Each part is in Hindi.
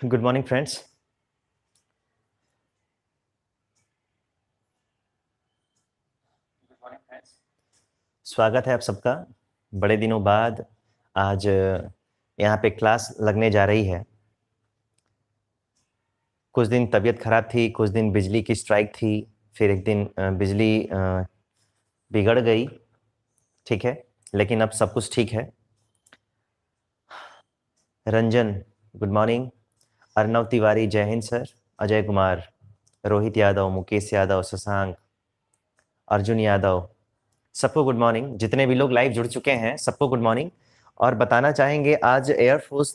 Good morning friends. स्वागत है आप सबका। बड़े दिनों बाद आज यहाँ पे क्लास लगने जा रही है। कुछ दिन तबीयत खराब थी, कुछ दिन बिजली की स्ट्राइक थी, फिर एक दिन बिजली बिगड़ गई। ठीक है, लेकिन अब सब कुछ ठीक है। रंजन गुड मॉर्निंग, अर्नव तिवारी जय हिंद सर, अजय कुमार, रोहित यादव, मुकेश यादव, शशांक, अर्जुन यादव, सबको गुड मॉर्निंग। जितने भी लोग लाइव जुड़ चुके हैं सबको गुड मॉर्निंग। और बताना चाहेंगे आज एयरफोर्स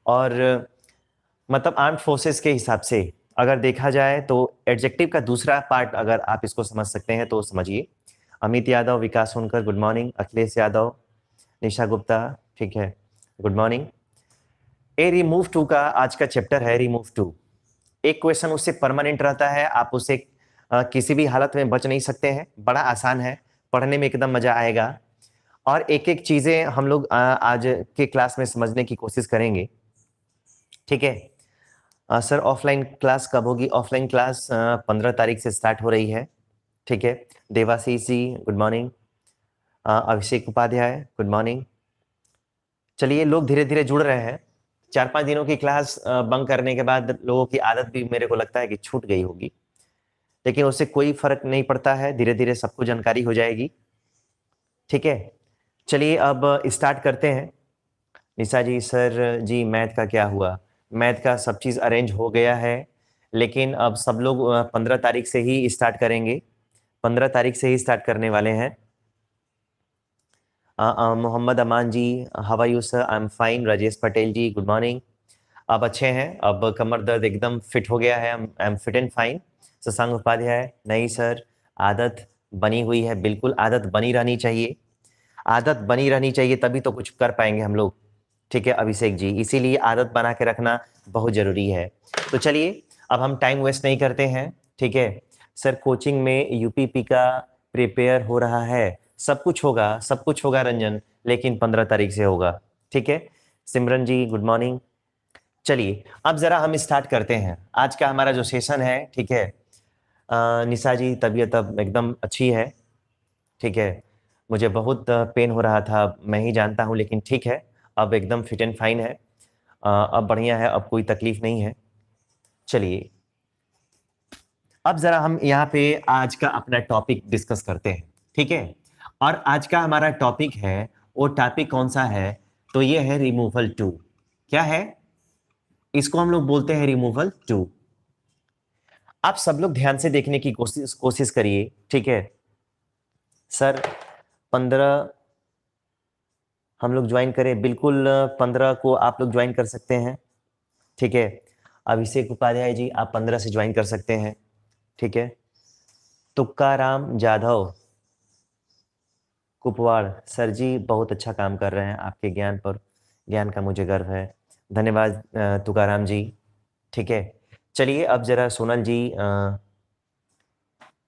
और मतलब आर्म्ड फोर्सेस के हिसाब से अगर देखा जाए तो एडजेक्टिव का दूसरा पार्ट अगर आप इसको समझ सकते हैं तो समझिए। अमित यादव, विकास सोनकर गुड मॉर्निंग, अखिलेश यादव, निशा गुप्ता, ठीक है, good morning. A remove too का आज का चैप्टर है रिमूव टू। एक क्वेश्चन उससे परमानेंट रहता है, आप उसे किसी भी हालत में बच नहीं सकते हैं। बड़ा आसान है, पढ़ने में एकदम मजा आएगा। और एक एक चीजें हम लोग आज के क्लास में समझने की कोशिश करेंगे। ठीक है सर, ऑफलाइन क्लास कब होगी? ऑफलाइन क्लास 15 तारीख से स्टार्ट हो रही है। ठीक है, देवाशीष जी गुड मॉर्निंग, अभिषेक उपाध्याय गुड मॉर्निंग। चलिए, लोग धीरे धीरे जुड़ रहे हैं। 4-5 दिनों की क्लास बंक करने के बाद लोगों की आदत भी मेरे को लगता है कि छूट गई होगी, लेकिन उससे कोई फर्क नहीं पड़ता है, धीरे धीरे सबको जानकारी हो जाएगी। ठीक है, चलिए अब स्टार्ट करते हैं। निशा जी, सर जी मैथ का क्या हुआ? मैथ का सब चीज़ अरेंज हो गया है, लेकिन अब सब लोग 15 तारीख से ही स्टार्ट करेंगे। 15 तारीख से ही स्टार्ट करने वाले हैं। Mohammad Aman ji, how are you sir? I am fine. Rajesh Patel ji good morning. अब अच्छे हैं, अब कमर दर्द एकदम फिट हो गया है, I am fit and fine. Shashank Upadhyay, नहीं सर, आदत बनी हुई है। बिल्कुल आदत बनी रहनी चाहिए, आदत बनी रहनी चाहिए, तभी तो कुछ कर पाएंगे हम लोग। ठीक है अभिषेक जी, इसीलिए आदत बना के रखना बहुत जरूरी है। तो चलिए अब हम टाइम वेस्ट नहीं करते हैं। ठीक है सर, कोचिंग में यूपीपी का प्रिपेयर हो रहा है, सब कुछ होगा, सब कुछ होगा रंजन, लेकिन 15 तारीख से होगा। ठीक है, सिमरन जी गुड मॉर्निंग। चलिए अब जरा हम स्टार्ट करते हैं आज का हमारा जो सेशन है। ठीक है निशा जी, तबीयत अब एकदम अच्छी है। ठीक है, मुझे बहुत पेन हो रहा था, मैं ही जानता हूँ, लेकिन ठीक है, अब एकदम फिट एंड फाइन है। अब बढ़िया है, अब कोई तकलीफ नहीं है। चलिए अब जरा हम यहाँ पे आज का अपना टॉपिक डिस्कस करते हैं। ठीक है, और आज का हमारा टॉपिक है, वो टॉपिक कौन सा है? तो ये है रिमूवल टू। क्या है? इसको हम लोग बोलते हैं रिमूवल टू। आप सब लोग ध्यान से देखने की कोशिश करिए। ठीक है सर, 15 हम लोग ज्वाइन करें? बिल्कुल 15 को आप लोग ज्वाइन कर सकते हैं। ठीक है, अभिषेक उपाध्याय जी आप 15 से ज्वाइन कर सकते हैं। ठीक है, तुक्काराम जाधव कुपवाड़, सर जी बहुत अच्छा काम कर रहे हैं, आपके ज्ञान का मुझे गर्व है। धन्यवाद तुकाराम जी। ठीक है, चलिए अब जरा सोनल जी,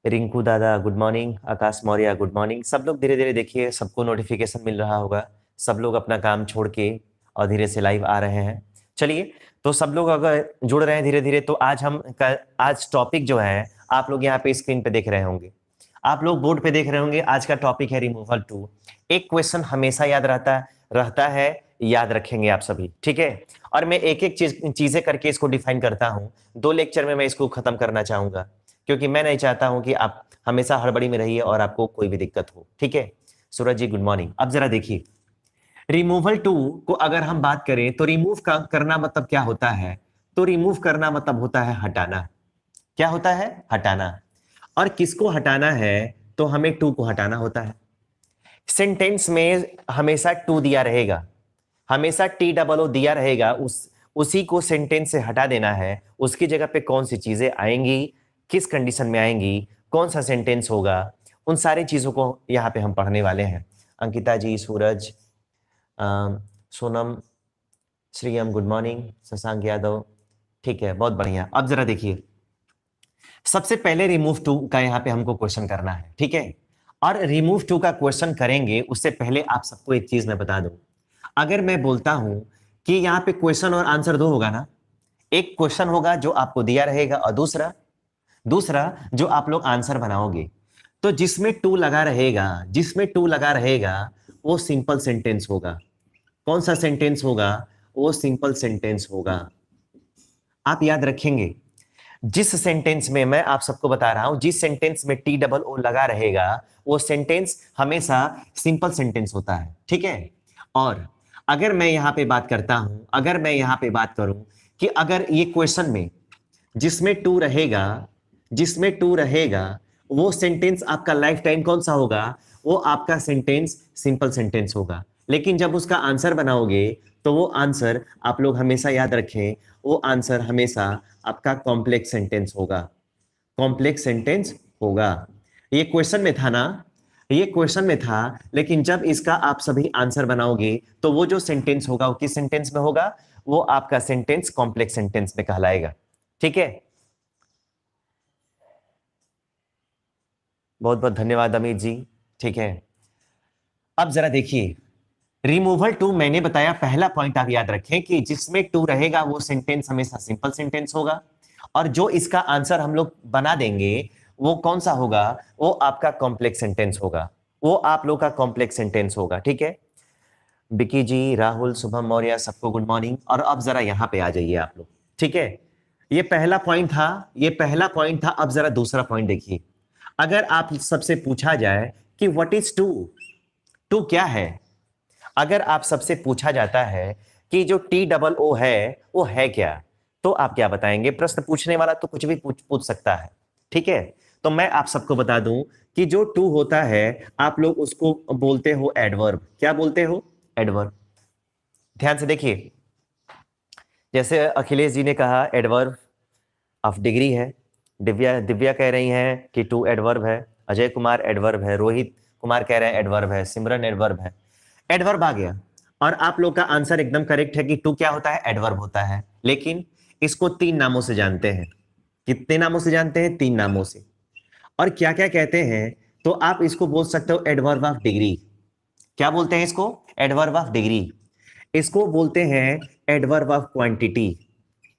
रिंकू दादा गुड मॉर्निंग, आकाश मौर्य गुड मॉर्निंग। सब लोग धीरे धीरे देखिए, सबको नोटिफिकेशन मिल रहा होगा, सब लोग अपना काम छोड़ के और धीरे से लाइव आ रहे हैं। चलिए, तो सब लोग अगर जुड़ रहे हैं धीरे धीरे, तो आज टॉपिक जो है आप लोग यहाँ पे स्क्रीन पे देख रहे होंगे, आप लोग बोर्ड पे देख रहे होंगे। आज का टॉपिक है रिमूवल टू। एक क्वेश्चन हमेशा याद रहता है, याद रखेंगे आप सभी। ठीक है, और मैं एक एक चीजें करके इसको डिफाइन करता हूँ। 2 लेक्चर में मैं इसको खत्म करना चाहूंगा, क्योंकि मैं नहीं चाहता हूं कि आप हमेशा हड़बड़ी में रहिए और आपको कोई भी दिक्कत हो। ठीक है, सूरज जी गुड मॉर्निंग। अब जरा देखिए, रिमूवल टू को अगर हम बात करें तो रिमूव करना मतलब क्या होता है? तो रिमूव करना मतलब होता है हटाना। क्या होता है? हटाना। और किसको हटाना है? तो हमें टू को हटाना होता है। सेंटेंस में हमेशा टू दिया रहेगा, हमेशा टी डबल ओ दिया रहेगा, उसी को सेंटेंस से हटा देना है। उसकी जगह पे कौन सी चीजें आएंगी, किस कंडीशन में आएंगी, कौन सा सेंटेंस होगा, उन सारी चीजों को यहाँ पे हम पढ़ने वाले हैं। अंकिता जी, सूरज, सोनम, श्रीयम गुड मॉर्निंग, शशांक यादव। ठीक है, बहुत बढ़िया। अब जरा देखिए, सबसे पहले रिमूव टू का यहाँ पे हमको क्वेश्चन करना है। ठीक है, और रिमूव टू का क्वेश्चन करेंगे उससे पहले आप सबको एक चीज मैं बता दूं। अगर मैं बोलता हूं कि यहाँ पे क्वेश्चन और आंसर दो होगा ना, एक क्वेश्चन होगा जो आपको दिया रहेगा और दूसरा जो आप लोग आंसर बनाओगे। तो जिसमें टू लगा रहेगा वो सिंपल सेंटेंस होगा। कौन सा सेंटेंस होगा? वो सिंपल सेंटेंस होगा। आप याद रखेंगे, जिस सेंटेंस में मैं आप सबको बता रहा हूं, जिस सेंटेंस में टी डबल ओ लगा रहेगा वो सेंटेंस हमेशा सिंपल सेंटेंस होता है, ठीक है। और अगर मैं यहां पे बात करूं कि अगर ये क्वेश्चन में जिसमें टू रहेगा वो सेंटेंस आपका लाइफ टाइम कौन सा होगा? वो आपका सेंटेंस सिंपल सेंटेंस होगा। लेकिन जब उसका आंसर बनाओगे तो वो आंसर आप लोग हमेशा याद रखें, वो आंसर हमेशा आपका कॉम्प्लेक्स सेंटेंस होगा। कॉम्प्लेक्स सेंटेंस होगा। ये क्वेश्चन में था, लेकिन जब इसका आप सभी आंसर बनाओगे तो वो जो सेंटेंस होगा वो किस सेंटेंस में होगा? वो आपका सेंटेंस कॉम्प्लेक्स सेंटेंस में कहलाएगा, ठीक है। बहुत बहुत धन्यवाद अमित जी, ठीक है। अब जरा देखिए, रिमूवल टू मैंने बताया, पहला पॉइंट आप याद रखें कि जिसमें टू रहेगा वो सेंटेंस हमेशा सिंपल सेंटेंस होगा, और जो इसका आंसर हम लोग बना देंगे वो कौन सा होगा? वो आपका कॉम्प्लेक्स सेंटेंस होगा, वो आप लोग का कॉम्प्लेक्स सेंटेंस होगा, ठीक है। बिकी जी, राहुल, शुभम मौर्य, सबको गुड मॉर्निंग। और अब जरा यहां पे आ जाइए आप लोग, ठीक है। ये पहला पॉइंट था। अब जरा दूसरा पॉइंट देखिए। अगर आप सबसे पूछा जाए कि व्हाट इज टू, टू क्या है, अगर आप सबसे पूछा जाता है कि जो टी डबल ओ है वो है क्या, तो आप क्या बताएंगे? प्रश्न पूछने वाला तो कुछ भी पूछ सकता है, ठीक है। तो मैं आप सबको बता दूं कि जो टू होता है आप लोग उसको बोलते हो एडवर्ब। क्या बोलते हो? एडवर्ब। ध्यान से देखिए, जैसे अखिलेश जी ने कहा एडवर्ब ऑफ डिग्री है, दिव्या कह रही हैं कि टू एडवर्ब है, अजय कुमार एडवर्ब है, रोहित कुमार कह रहे हैं एडवर्ब है, सिमरन एडवर्ब है। एडवर्ब आ गया और आप लोग का आंसर एकदम करेक्ट है कि टू क्या होता है? एडवर्ब होता है। लेकिन इसको तीन नामों से जानते हैं। कितने नामों से जानते हैं? तीन नामों से। और क्या क्या कहते हैं? तो आप इसको बोल सकते हो एडवर्ब ऑफ डिग्री। क्या बोलते हैं इसको? Adverb of degree. इसको बोलते हैं एडवर्ब ऑफ क्वांटिटी।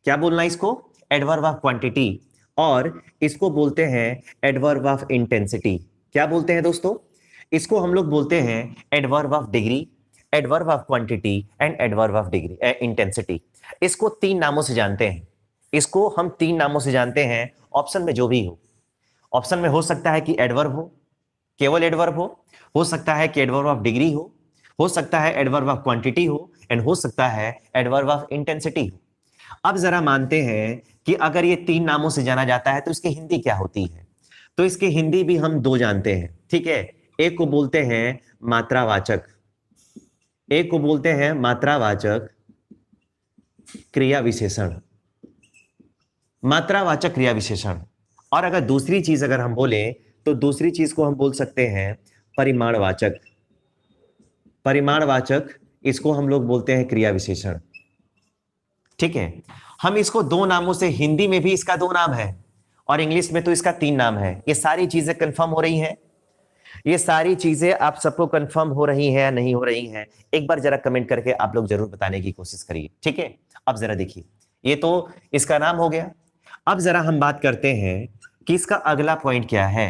क्या बोलना इसको? Adverb of quantity. और इसको बोलते हैं एडवर्ब ऑफ इंटेंसिटी। क्या बोलते हैं दोस्तों? इसको हम लोग बोलते हैं adverb of degree, adverb of quantity and adverb of degree intensity. इसको तीन नामों से जानते हैं। इसको हम तीन नामों से जानते हैं। ऑप्शन में जो भी ऑप्शन में हो सकता है कि एडवर्ब हो, केवल एडवर्ब हो सकता है कि एडवर्ब ऑफ डिग्री हो सकता है एडवर्ब ऑफ क्वांटिटी हो, एंड हो सकता है एडवर्ब ऑफ इंटेंसिटी हो। अब जरा मानते हैं कि अगर ये तीन नामों से जाना जाता है तो इसकी हिंदी क्या होती है? तो इसकी हिंदी भी हम दो जानते हैं, ठीक है। एक को बोलते हैं मात्रावाचक, एक को बोलते हैं मात्रावाचक क्रिया विशेषण, मात्रावाचक क्रिया विशेषण। और अगर दूसरी चीज अगर हम बोले तो दूसरी चीज को हम बोल सकते हैं परिमाणवाचक। परिमाणवाचक, इसको हम लोग बोलते हैं क्रिया विशेषण, ठीक है। हम इसको दो नामों से, हिंदी में भी इसका दो नाम है और इंग्लिश में तो इसका तीन नाम है। ये सारी चीजें कंफर्म हो रही हैं? ये सारी चीजें आप सबको कंफर्म हो रही हैं या नहीं हो रही हैं? एक बार जरा कमेंट करके आप लोग जरूर बताने की कोशिश करिए, ठीक है। अब जरा देखिए, ये तो इसका नाम हो गया। अब जरा हम बात करते हैं कि इसका अगला पॉइंट क्या है।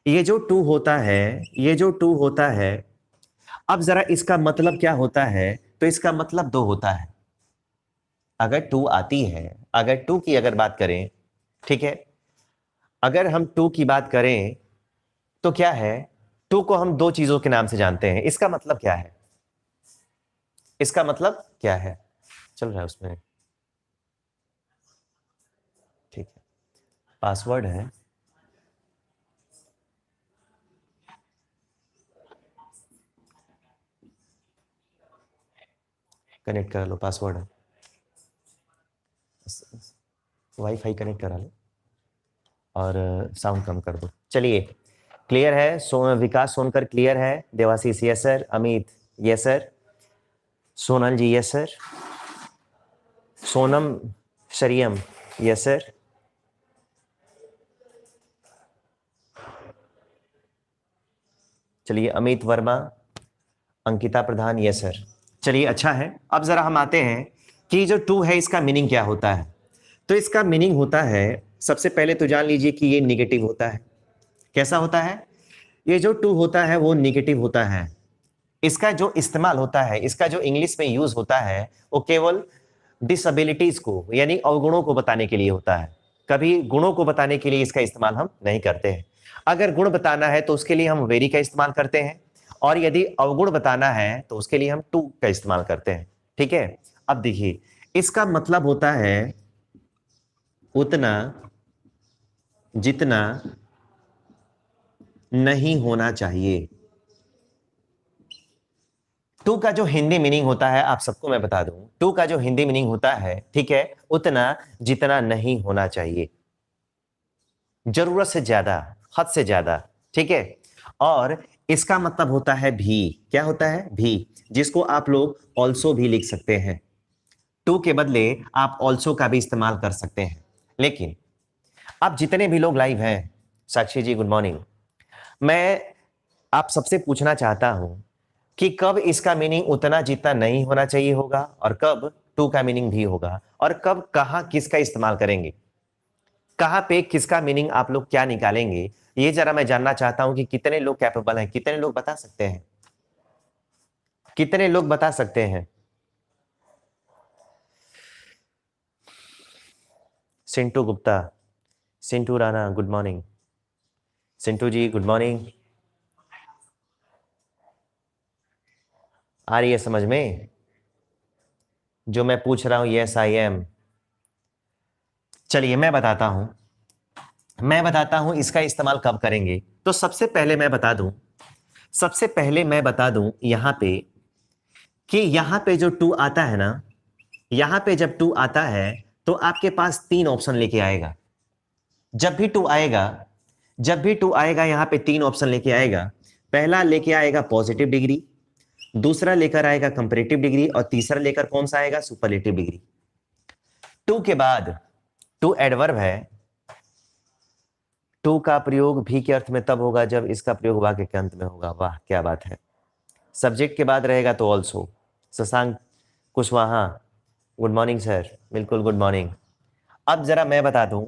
ये जो टू होता है, अब जरा इसका मतलब क्या होता है? तो इसका मतलब दो होता है। अगर टू आती है, अगर टू की अगर बात करें, ठीक है, अगर हम टू की बात करें तो क्या है? टू को हम दो चीजों के नाम से जानते हैं। इसका मतलब क्या है? इसका मतलब क्या है? चल रहा है उसमें, ठीक है, पासवर्ड है, कनेक्ट करा लो, पासवर्ड है, वाईफाई कनेक्ट करा लो और साउंड कम कर दो। चलिए, क्लियर है? विकास सोनकर क्लियर है? Devashish yes sir, Amit yes sir, Sonal ji yes sir, Sonam Shariyam yes sir, चलिए अमित वर्मा, अंकिता प्रधान यस सर। चलिए अच्छा है। अब जरा हम आते हैं कि जो टू है इसका मीनिंग क्या होता है। तो इसका मीनिंग होता है, सबसे पहले तो जान लीजिए कि ये निगेटिव होता है। कैसा होता है? ये जो टू होता है वो निगेटिव होता है। इसका जो इस्तेमाल होता है, इसका जो इंग्लिश में यूज होता है, वो केवल डिसएबिलिटीज को यानी अवगुणों को बताने के लिए होता है। कभी गुणों को बताने के लिए इसका इस्तेमाल हम नहीं करते हैं। अगर गुण बताना है तो उसके लिए हम वेरी का इस्तेमाल करते हैं, और यदि अवगुण बताना है तो उसके लिए हम टू का इस्तेमाल करते हैं। ठीक है, अब देखिए, इसका मतलब होता है उतना जितना नहीं होना चाहिए। टू का जो हिंदी मीनिंग होता है, आप सबको मैं बता दूं, टू का जो हिंदी मीनिंग होता है, ठीक है, उतना जितना नहीं होना चाहिए, जरूरत से ज्यादा, हद से ज्यादा। ठीक है, और इसका मतलब होता है भी। क्या होता है? भी, जिसको आप लोग ऑल्सो भी लिख सकते हैं। टू के बदले आप ऑल्सो का भी इस्तेमाल कर सकते हैं। लेकिन अब जितने भी लोग लाइव हैं, साक्षी जी गुड मॉर्निंग, मैं आप सबसे पूछना चाहता हूं कि कब इसका मीनिंग उतना जितना नहीं होना चाहिए होगा, और कब टू का मीनिंग भी होगा, और कब कहां किसका इस्तेमाल करेंगे, कहां पे किसका मीनिंग आप लोग क्या निकालेंगे, ये जरा मैं जानना चाहता हूं कि कितने लोग कैपेबल हैं, कितने लोग बता सकते हैं, कितने लोग बता सकते हैं। सिंटू गुप्ता, सिंटू राणा गुड मॉर्निंग, सिंटू जी गुड मॉर्निंग। आ रही है समझ में जो मैं पूछ रहा हूं? Yes I am. चलिए मैं बताता हूं इसका इस्तेमाल कब करेंगे। तो सबसे पहले मैं बता दूं यहां पे कि यहां पे जो टू आता है ना, यहां पे जब टू आता है तो आपके पास तीन ऑप्शन लेके आएगा। जब भी टू आएगा यहां पे तीन ऑप्शन लेके आएगा। पहला लेके आएगा पॉजिटिव डिग्री, दूसरा लेकर आएगा कंपैरेटिव डिग्री, और तीसरा लेकर कौन सा आएगा? Superlative degree. टू के बाद टू एडवर्ब है। टू का प्रयोग भी के अर्थ में तब होगा जब इसका प्रयोग वाक्य के अंत में होगा। वाह क्या बात है। सब्जेक्ट के बाद रहेगा तो also. Shashank Kushwaha good morning sir, बिल्कुल गुड मॉर्निंग। अब जरा मैं बता दूं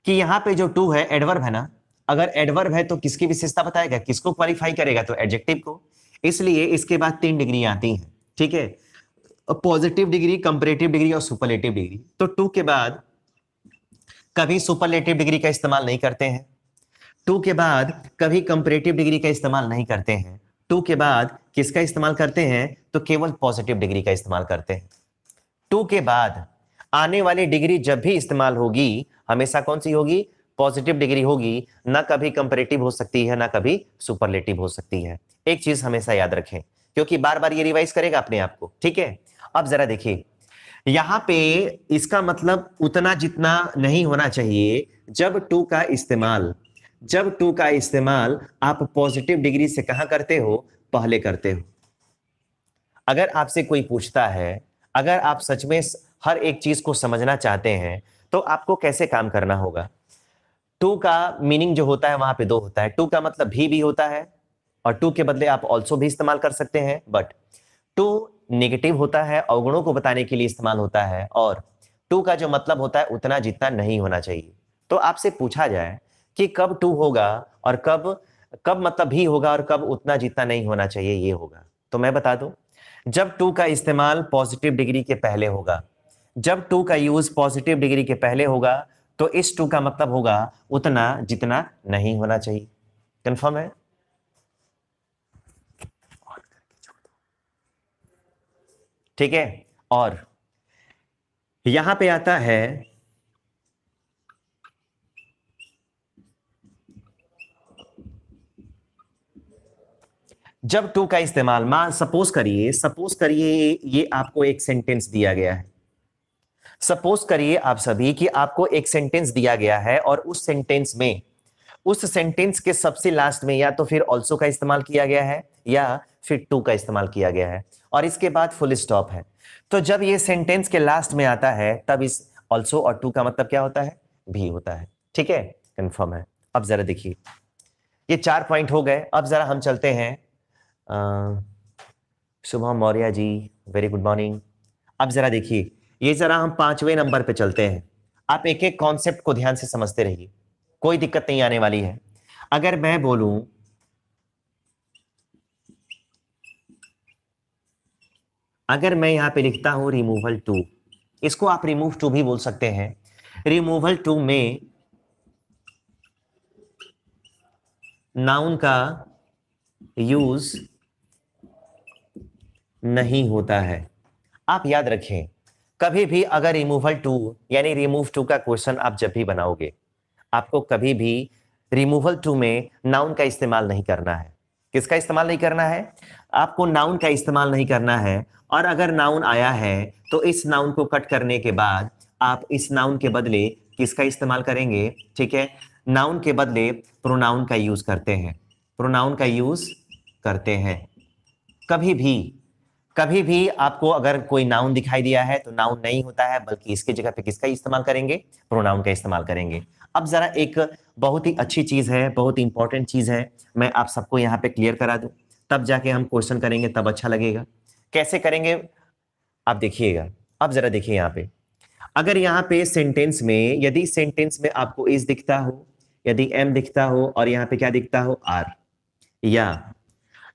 कि यहाँ पे जो टू है एडवर्ब है ना, अगर एडवर्ब है तो किसकी विशेषता बताएगा, किसको क्वालिफाई करेगा? तो एडजेक्टिव को। इसलिए इसके बाद तीन डिग्री आती हैं। ठीक है, पॉजिटिव डिग्री, कंपैरेटिव डिग्री और सुपरलेटिव डिग्री। तो टू के बाद कभी सुपरलेटिव डिग्री का इस्तेमाल नहीं करते हैं, टू के बाद कभी कंपैरेटिव डिग्री का इस्तेमाल नहीं करते हैं, टू के बाद किसका इस्तेमाल करते हैं? तो केवल पॉजिटिव डिग्री का इस्तेमाल करते हैं। टू के बाद आने वाली डिग्री जब भी इस्तेमाल होगी हमेशा कौन सी होगी? पॉजिटिव डिग्री होगी। ना कभी कंपैरेटिव हो सकती है, ना कभी सुपरलेटिव हो सकती है। एक चीज हमेशा याद रखें, क्योंकि बार बार ये रिवाइज करेगा अपने आप को। ठीक है, अब जरा देखिए, यहां पे इसका मतलब उतना जितना नहीं होना चाहिए। जब टू का इस्तेमाल आप पॉजिटिव डिग्री से कहां करते हो? पहले करते हो। अगर आपसे कोई पूछता है, अगर आप सच में हर एक चीज को समझना चाहते हैं तो आपको कैसे काम करना होगा? टू का मीनिंग जो होता है वहां पे दो होता है। टू का मतलब भी होता है, और टू के बदले आप ऑल्सो भी इस्तेमाल कर सकते हैं। बट टू नेगेटिव होता है, अवगुणों को बताने के लिए इस्तेमाल होता है, और टू का जो मतलब होता है उतना जितना नहीं होना चाहिए। तो आपसे पूछा जाए कि कब टू होगा और कब कब मतलब भी होगा और कब उतना जितना नहीं होना चाहिए ये होगा, तो मैं बता दूं, जब टू का इस्तेमाल पॉजिटिव डिग्री के पहले होगा, जब टू का यूज पॉजिटिव डिग्री के पहले होगा, तो इस टू का मतलब होगा उतना जितना नहीं होना चाहिए। कंफर्म है? ठीक है, और यहां पे आता है जब टू का इस्तेमाल, मान सपोज करिए ये आपको एक सेंटेंस दिया गया है। सपोज करिए आप सभी कि आपको एक सेंटेंस दिया गया है, और उस सेंटेंस के सबसे लास्ट में या तो फिर ऑल्सो का इस्तेमाल किया गया है या फिर टू का इस्तेमाल किया गया है, और इसके बाद फुल स्टॉप है। तो जब ये सेंटेंस के लास्ट में आता है तब इस ऑल्सो और टू का मतलब क्या होता है? भी होता है। ठीक है, कंफर्म है। अब जरा देखिए, ये 4 पॉइंट हो गए। अब जरा हम चलते हैं Shubham Maurya ji, very good morning. अब जरा देखिए, ये जरा हम 5वें नंबर पे चलते हैं। आप एक एक कॉन्सेप्ट को ध्यान से समझते रहिए, कोई दिक्कत नहीं आने वाली है। अगर मैं बोलूं अगर मैं यहां पे लिखता हूं रिमूवल टू, इसको आप रिमूव टू भी बोल सकते हैं। रिमूवल टू में नाउन का यूज नहीं होता है। आप याद रखें, कभी भी अगर रिमूवल टू यानी रिमूव टू का क्वेश्चन आप जब भी बनाओगे, आपको कभी भी रिमूवल टू में नाउन का इस्तेमाल नहीं करना है। किसका इस्तेमाल नहीं करना है? आपको नाउन का इस्तेमाल नहीं करना है। और अगर नाउन आया है तो इस नाउन को कट करने के बाद आप इस नाउन के बदले किसका इस्तेमाल करेंगे? ठीक है, नाउन के बदले प्रोनाउन का यूज करते हैं, प्रोनाउन का यूज करते हैं। कभी भी आपको अगर कोई नाउन दिखाई दिया है तो नाउन नहीं होता है, बल्कि इसकी जगह पे किसका इस्तेमाल करेंगे? प्रोनाउन का इस्तेमाल करेंगे। अब जरा एक बहुत ही अच्छी चीज है, बहुत ही इंपॉर्टेंट चीज है, मैं आप सबको यहाँ पे क्लियर करा दूं, तब जाके हम क्वेश्चन करेंगे, तब अच्छा लगेगा। कैसे करेंगे आप देखिएगा। अब जरा देखिए यहाँ पे, अगर यहाँ पे सेंटेंस में, यदि सेंटेंस में आपको इज दिखता हो, यदि एम दिखता हो और यहाँ पे क्या दिखता हो? आर। या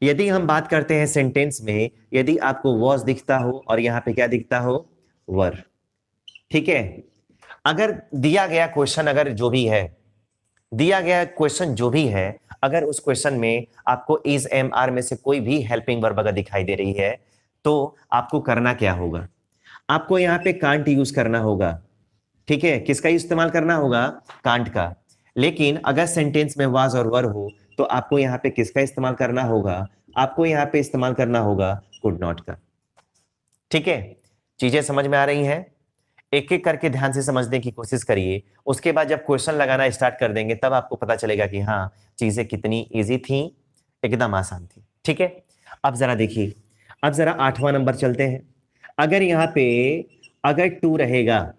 यदि हम बात करते हैं सेंटेंस में, यदि आपको वॉज दिखता हो और यहां पे क्या दिखता हो? वर। ठीक है, अगर दिया गया क्वेश्चन, अगर जो भी है, दिया गया क्वेश्चन जो भी है, अगर उस क्वेश्चन में आपको इज एम आर में से कोई भी हेल्पिंग वर्ब अगर दिखाई दे रही है, तो आपको करना क्या होगा? आपको यहां पे कांट यूज करना होगा। ठीक है, किसका इस्तेमाल करना होगा? कांट का। लेकिन अगर सेंटेंस में वाज और वर हो तो आपको यहां पे किसका इस्तेमाल करना होगा? आपको यहां पे इस्तेमाल करना होगा कुड नॉट का। ठीक है, चीजें समझ में आ रही हैं? एक एक करके ध्यान से समझने की कोशिश करिए, उसके बाद जब क्वेश्चन लगाना स्टार्ट कर देंगे तब आपको पता चलेगा कि हाँ, चीजें कितनी इजी थी, एकदम आसान थी। ठीक है, अब जरा देखिए, अब जरा 8वां नंबर चलते हैं। अगर यहाँ पे अगर टू रहेगा,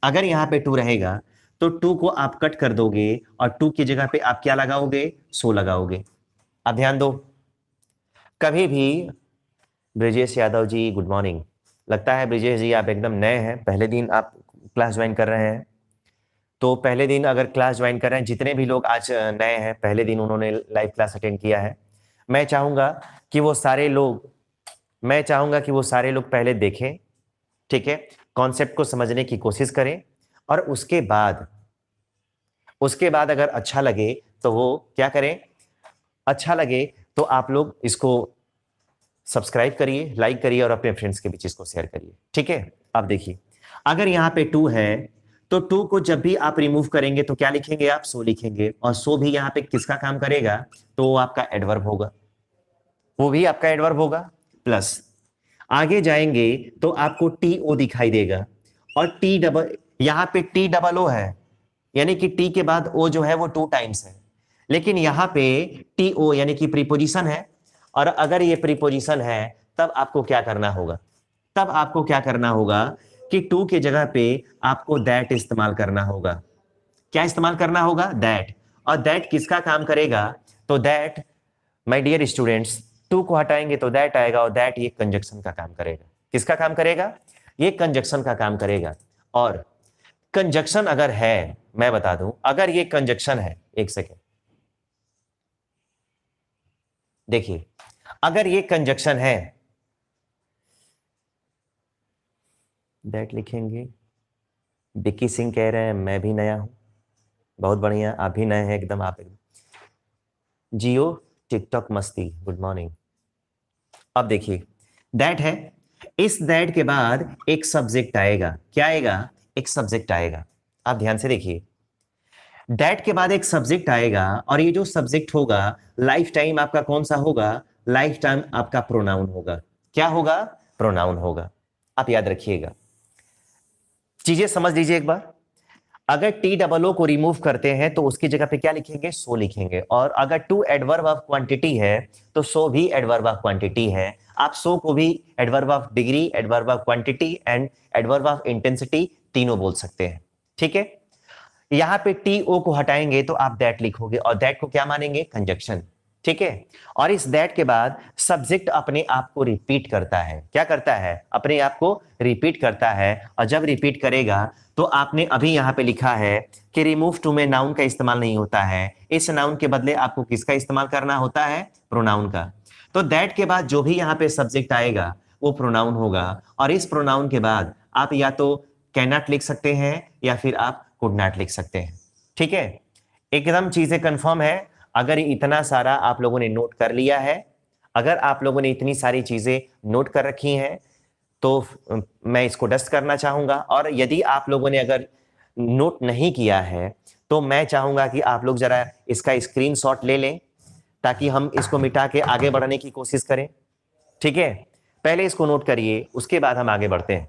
अगर यहाँ पे टू रहेगा तो टू को आप कट कर दोगे और टू की जगह पे आप क्या लगाओगे? सो लगाओगे। अब ध्यान दो, कभी भी ब्रिजेश यादव जी गुड मॉर्निंग, लगता है ब्रिजेश जी आप एकदम नए हैं, पहले दिन आप क्लास ज्वाइन कर रहे हैं। तो पहले दिन अगर क्लास ज्वाइन कर रहे हैं, जितने भी लोग आज नए हैं, पहले दिन उन्होंने लाइव क्लास अटेंड किया है, मैं चाहूंगा कि वो सारे लोग पहले देखें। ठीक है, कॉन्सेप्ट को समझने की कोशिश करें और उसके बाद अगर अच्छा लगे तो वो क्या करें? अच्छा लगे तो आप लोग इसको सब्सक्राइब करिए, लाइक करिए और अपने फ्रेंड्स के बीच इसको शेयर करिए। ठीक है, अब देखिए, अगर यहाँ पे टू है तो टू को जब भी आप रिमूव करेंगे तो क्या लिखेंगे? आप सो लिखेंगे। और सो भी यहाँ पे किसका काम करेगा? तो वो आपका एडवर्ब होगा, वो भी आपका एडवर्ब होगा। प्लस आगे जाएंगे तो आपको टी ओ दिखाई देगा और टी डबल, यहां पे टी डबल ओ है, यानी कि टी के बाद ओ जो है वो 2 टाइम्स है, लेकिन यहां पे टी ओ यानी कि प्रीपोजिशन है। और अगर ये प्रीपोजिशन है तब आपको क्या करना होगा? तब आपको क्या करना होगा कि टू के जगह पे आपको दैट इस्तेमाल करना होगा। क्या इस्तेमाल करना होगा? दैट। और दैट किसका काम करेगा? तो that, my dear students, too को हटाएंगे तो दैट आएगा और दैट ये कंजक्शन का काम करेगा। किसका काम करेगा? ये कंजक्शन का काम करेगा। और कंजक्शन अगर है, मैं बता दूं, अगर ये कंजक्शन है, एक सेकेंड देखिए, अगर ये कंजक्शन है, दैट लिखेंगे। विक्की सिंह कह रहे हैं मैं भी नया हूं, बहुत बढ़िया, आप भी नए हैं एकदम, आप एकदम। जियो टिकटॉक मस्ती गुड मॉर्निंग। अब देखिए, दैट है, इस दैट के बाद एक सब्जेक्ट आएगा। क्या आएगा? एक सब्जेक्ट आएगा। आप ध्यान से देखिए, दैट के बाद एक सब्जेक्ट आएगा और ये जो सब्जेक्ट होगा लाइफ टाइम आपका कौन सा होगा? लाइफ टाइम आपका प्रोनाउन होगा। क्या होगा? प्रोनाउन होगा। आप याद रखिएगा, चीजें समझ लीजिए एक बार। अगर टी डबल ओ को रिमूव करते हैं तो उसकी जगह पे क्या लिखेंगे? सो लिखेंगे। और अगर टू एडवर्ब ऑफ क्वांटिटी है तो सो भी एडवर्ब ऑफ क्वांटिटी है। आप सो को भी adverb of degree, adverb of quantity and adverb of intensity तीनों बोल सकते हैं। ठीक है, यहां पे टी ओ को हटाएंगे तो आप दैट लिखोगे और दैट को क्या मानेंगे? कंजक्शन। ठीक है। और इस दैट के बाद सब्जेक्ट अपने आप को रिपीट करता है। क्या करता है? अपने आप को रिपीट करता है। और जब रिपीट करेगा तो आपने अभी यहां पे लिखा है कि रिमूव टू में नाउन का इस्तेमाल नहीं होता है। इस नाउन के बदले आपको किसका इस्तेमाल करना होता है? प्रोनाउन का। तो दैट के बाद जो भी यहाँ पे सब्जेक्ट आएगा वो प्रोनाउन होगा। और इस प्रोनाउन के बाद आप या तो कैन नॉट लिख सकते हैं या फिर आप कुड नॉट लिख सकते हैं। ठीक है, एकदम चीजें कंफर्म है। अगर इतना सारा आप लोगों ने नोट कर लिया है, अगर आप लोगों ने इतनी सारी चीजें नोट कर रखी हैं तो मैं इसको डस्ट करना चाहूंगा। और यदि आप लोगों ने अगर नोट नहीं किया है तो मैं चाहूंगा कि आप लोग जरा इसका स्क्रीनशॉट ले लें ताकि हम इसको मिटा के आगे बढ़ने की कोशिश करें। ठीक है, पहले इसको नोट करिए, उसके बाद हम आगे बढ़ते हैं।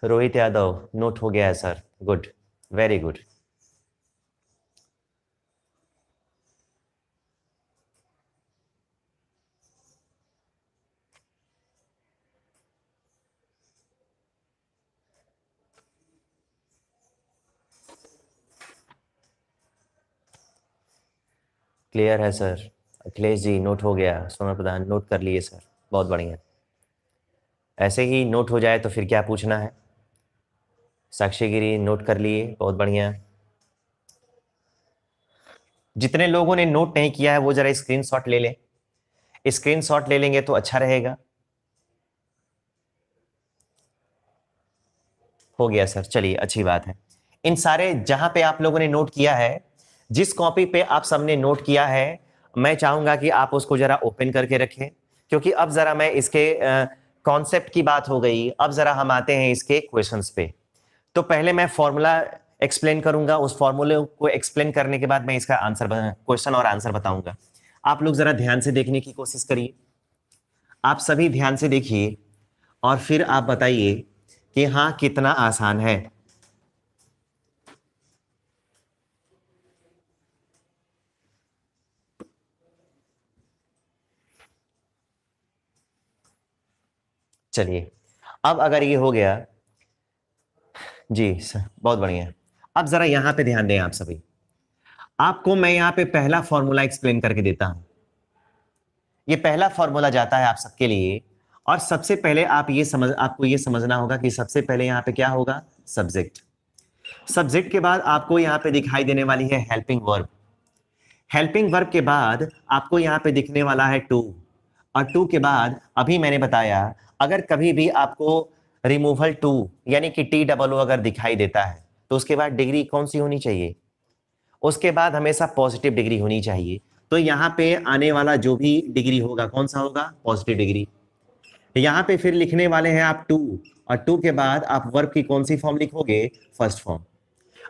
रोहित यादव, नोट हो गया है sir. Good, very good. Clear है सर। अखिलेश जी, नोट हो गया। सोना प्रधान, नोट कर लिए सर, बहुत बढ़िया। ऐसे ही नोट हो जाए तो फिर क्या पूछना है। साक्षी गिरी, नोट कर लिए, बहुत बढ़िया। जितने लोगों ने नोट नहीं किया है वो जरा स्क्रीनशॉट ले लें। स्क्रीनशॉट ले लेंगे तो अच्छा रहेगा। हो गया सर, चलिए अच्छी बात है। इन सारे जहां पे आप लोगों ने नोट किया है, जिस कॉपी पे आप सबने नोट किया है, मैं चाहूंगा कि आप उसको जरा ओपन करके रखें, क्योंकि अब जरा मैं इसके कॉन्सेप्ट की बात हो गई। अब जरा हम आते हैं इसके क्वेश्चंस पे। तो पहले मैं फॉर्मूला एक्सप्लेन करूंगा, उस फॉर्मूले को एक्सप्लेन करने के बाद मैं इसका आंसर, क्वेश्चन और आंसर बताऊंगा। आप लोग जरा ध्यान से देखने की कोशिश करिए। आप सभी ध्यान से देखिए और फिर आप बताइए कि हाँ कितना आसान है। चलिए, अब अगर ये हो गया जी सर, बहुत बढ़िया। अब जरा यहां पे ध्यान दें आप सभी। आपको मैं यहां पे पहला फॉर्मूला एक्सप्लेन करके देता हूं। ये पहला फॉर्मूला जाता है आप सबके लिए। और सबसे पहले आपको ये समझना होगा कि सबसे पहले यहां पे क्या होगा? सब्जेक्ट। सब्जेक्ट के बाद आपको यहां पे दिखाई देने वाली है हेल्पिंग वर्ब। हेल्पिंग वर्ब के बाद आपको यहां पे दिखने वाला है टू। और टू के बाद अभी मैंने बताया, अगर कभी भी आपको रिमूवल टू यानी कि टी डबल ओ अगर दिखाई देता है तो उसके बाद डिग्री कौन सी होनी चाहिए? उसके बाद हमेशा पॉजिटिव डिग्री होनी चाहिए। तो यहाँ पे आने वाला जो भी डिग्री होगा कौन सा होगा? Positive degree. यहाँ पे फिर लिखने वाले हैं आप टू, और टू के बाद आप वर्ब की कौन सी फॉर्म लिखोगे? First form.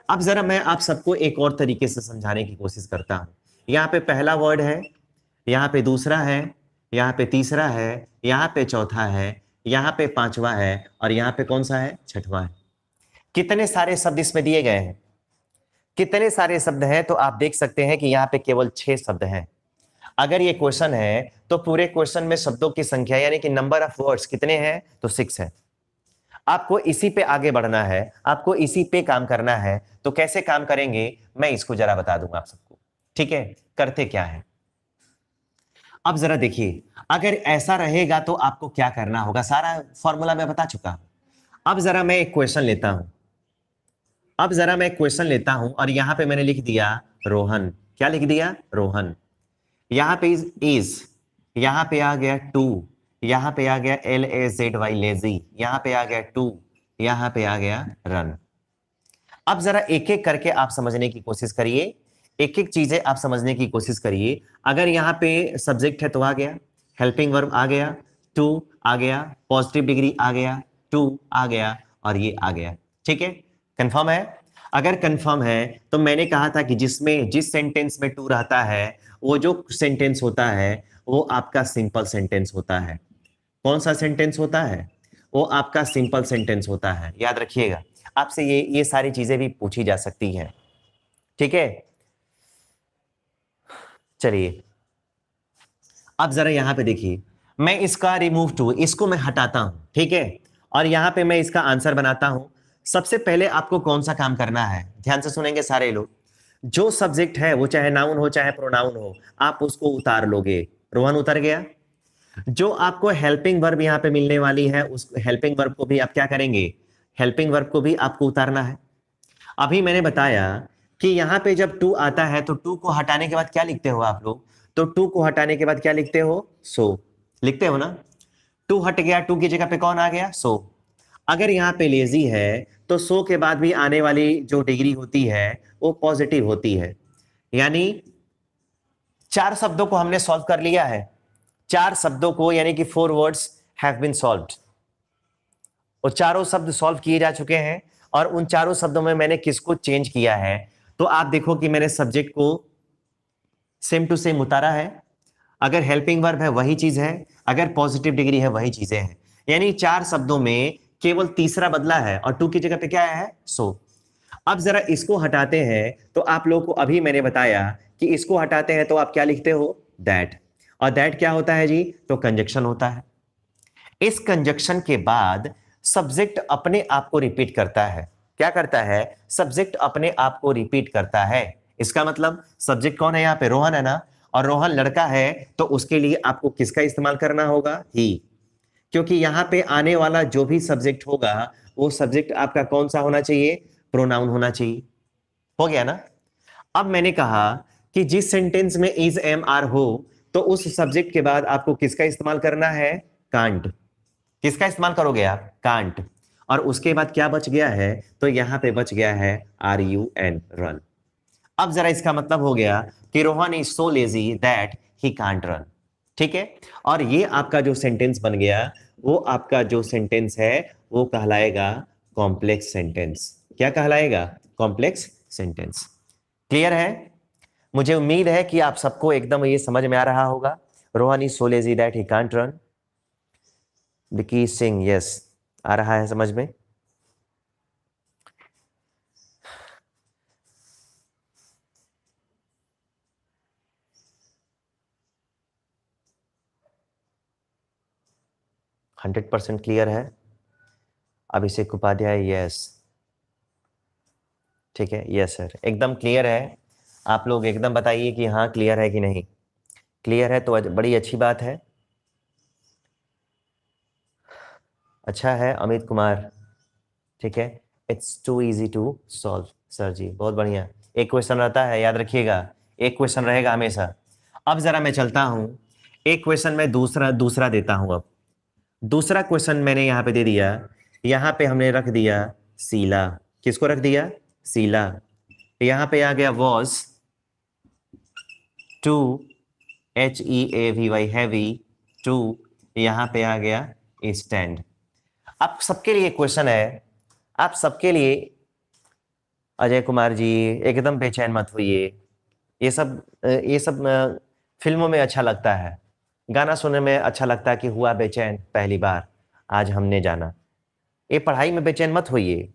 अब जरा मैं आप सबको एक और तरीके से समझाने की कोशिश करता हूं। यहाँ पे पहला वर्ड है, यहाँ पे दूसरा है, यहाँ पे तीसरा है, यहाँ पे चौथा है, यहाँ पे पांचवा है, और यहाँ पे कौन सा है? छठवां है। कितने सारे शब्द इसमें दिए गए हैं? कितने सारे शब्द हैं? तो आप देख सकते हैं कि यहाँ पे केवल 6 शब्द हैं। अगर ये क्वेश्चन है तो पूरे क्वेश्चन में शब्दों की संख्या यानी कि नंबर ऑफ वर्ड्स कितने हैं? तो 6 है। आपको इसी पे आगे बढ़ना है, आपको इसी पे काम करना है। तो कैसे काम करेंगे मैं इसको जरा बता दूंगा आप सबको। ठीक है, करते क्या है अब जरा देखिए। अगर ऐसा रहेगा तो आपको क्या करना होगा, सारा फॉर्मूला मैं बता चुका हूं। अब जरा मैं एक क्वेश्चन लेता हूं। अब जरा मैं क्वेश्चन लेता हूं और यहां पे मैंने लिख दिया रोहन। क्या लिख दिया? रोहन। यहां पे इज, यहां पे आ गया टू, यहां पे आ गया LAZY लेजी, यहां पे आ गया टू, यहां पे आ गया रन। अब जरा एक एक करके आप समझने की कोशिश करिए, एक एक चीजें आप समझने की कोशिश करिए। अगर यहां पे सब्जेक्ट है तो आ गया, हेल्पिंग वर्ब आ गया, टू आ गया, पॉजिटिव डिग्री आ गया, टू आ गया, और ये आ गया। ठीक है, कंफर्म है? अगर कंफर्म है तो मैंने कहा था कि जिस सेंटेंस में टू रहता है वो जो सेंटेंस होता है वो आपका सिंपल सेंटेंस होता है। कौन सा सेंटेंस होता है? वो आपका सिंपल सेंटेंस होता है। याद रखिएगा, आपसे ये सारी चीजें भी पूछी जा सकती हैं। ठीक है, चलिए अब जरा यहां पे देखिए। मैं इसका रिमूव टू, इसको मैं हटाता हूं, ठीक है, और यहां पे मैं इसका आंसर बनाता हूं। सबसे पहले आपको कौन सा काम करना है? ध्यान से सुनेंगे सारे लोग। जो सब्जेक्ट है वो चाहे नाउन हो चाहे प्रोनाउन हो, आप उसको उतार लोगे। रोहन उतर गया। जो आपको हेल्पिंग वर्ब यहां पे मिलने वाली है, उस हेल्पिंग वर्ब को भी आप क्या करेंगे, हेल्पिंग वर्ब को भी आपको उतारना है। अभी मैंने बताया कि यहां पे जब टू आता है तो टू को हटाने के बाद क्या लिखते हो आप लोग, तो टू को हटाने के बाद क्या लिखते हो, सो लिखते हो ना। टू हट गया, टू की जगह पे कौन आ गया, सो। अगर यहाँ पे लेजी है तो सो के बाद भी आने वाली जो डिग्री होती है वो पॉजिटिव होती है। यानी चार शब्दों को हमने सॉल्व कर लिया है, चार शब्दों को, यानी कि 4 वर्ड्स हैव बीन सॉल्व्ड। और चारों शब्द सॉल्व किए जा चुके हैं, और उन चारों शब्दों में मैंने किसको चेंज किया है, तो आप देखो कि मैंने सब्जेक्ट को सेम टू सेम उतारा है। अगर हेल्पिंग वर्ब है वही चीज है, अगर पॉजिटिव डिग्री है वही चीजें हैं। यानी चार शब्दों में केवल तीसरा बदला है और टू की जगह पे क्या है, सो। अब जरा इसको हटाते हैं तो आप लोग को अभी मैंने बताया कि इसको हटाते हैं तो आप क्या लिखते हो, दैट। और दैट क्या होता है जी, तो कंजक्शन होता है। इस कंजक्शन के बाद सब्जेक्ट अपने आप को रिपीट करता है। क्या करता है, सब्जेक्ट अपने आप को रिपीट करता है। इसका मतलब सब्जेक्ट कौन है यहाँ पे, रोहन है ना, और रोहन लड़का है तो उसके लिए आपको किसका इस्तेमाल करना होगा, ही। क्योंकि यहां पे आने वाला जो भी सब्जेक्ट होगा वो सब्जेक्ट आपका कौन सा होना चाहिए, प्रोनाउन होना चाहिए। हो गया ना। अब मैंने कहा कि जिस सेंटेंस में इज एम आर हो तो उस सब्जेक्ट के बाद आपको किसका इस्तेमाल करना है, कांट। किसका इस्तेमाल करोगे आप, कांट। और उसके बाद क्या बच गया है, तो यहां पे बच गया है आर यू एन, रन। अब जरा इसका मतलब हो गया कि Rohan is so lazy that he can't run. ठीक है। और ये आपका जो सेंटेंस बन गया, वो आपका जो सेंटेंस है वो कहलाएगा कॉम्प्लेक्स सेंटेंस। क्या कहलाएगा, कॉम्प्लेक्स सेंटेंस। क्लियर है। मुझे उम्मीद है कि आप सबको एकदम ये समझ में आ रहा होगा। Rohan is so lazy that he can't run. Vicky Singh, yes, आ रहा है समझ में। हंड्रेड परसेंट क्लियर है। अभिषेक उपाध्याय, यस, ठीक है, यस सर, एकदम क्लियर है। आप लोग एकदम बताइए कि हाँ क्लियर है कि नहीं। क्लियर है तो बड़ी अच्छी बात है। अच्छा है अमित कुमार, ठीक है। It's too easy to solve, sir ji बहुत बढ़िया। एक क्वेश्चन रहता है, याद रखिएगा, एक क्वेश्चन रहेगा हमेशा। अब जरा मैं चलता हूं, एक क्वेश्चन मैं दूसरा दूसरा देता हूं। अब दूसरा क्वेश्चन मैंने यहां पे दे दिया, यहां पे हमने रख दिया सीला। किसको रख दिया, सीला। यहां पे आ गया was, too, H E A V Y, heavy, too, यहां पे आ गया स्टैंड। आप सबके लिए क्वेश्चन है, आप सबके लिए। अजय कुमार जी एकदम बेचैन मत होइए। ये सब फिल्मों में अच्छा लगता है, गाना सुनने में अच्छा लगता है कि हुआ बेचैन पहली बार आज हमने जाना। ये पढ़ाई में बेचैन मत होइए।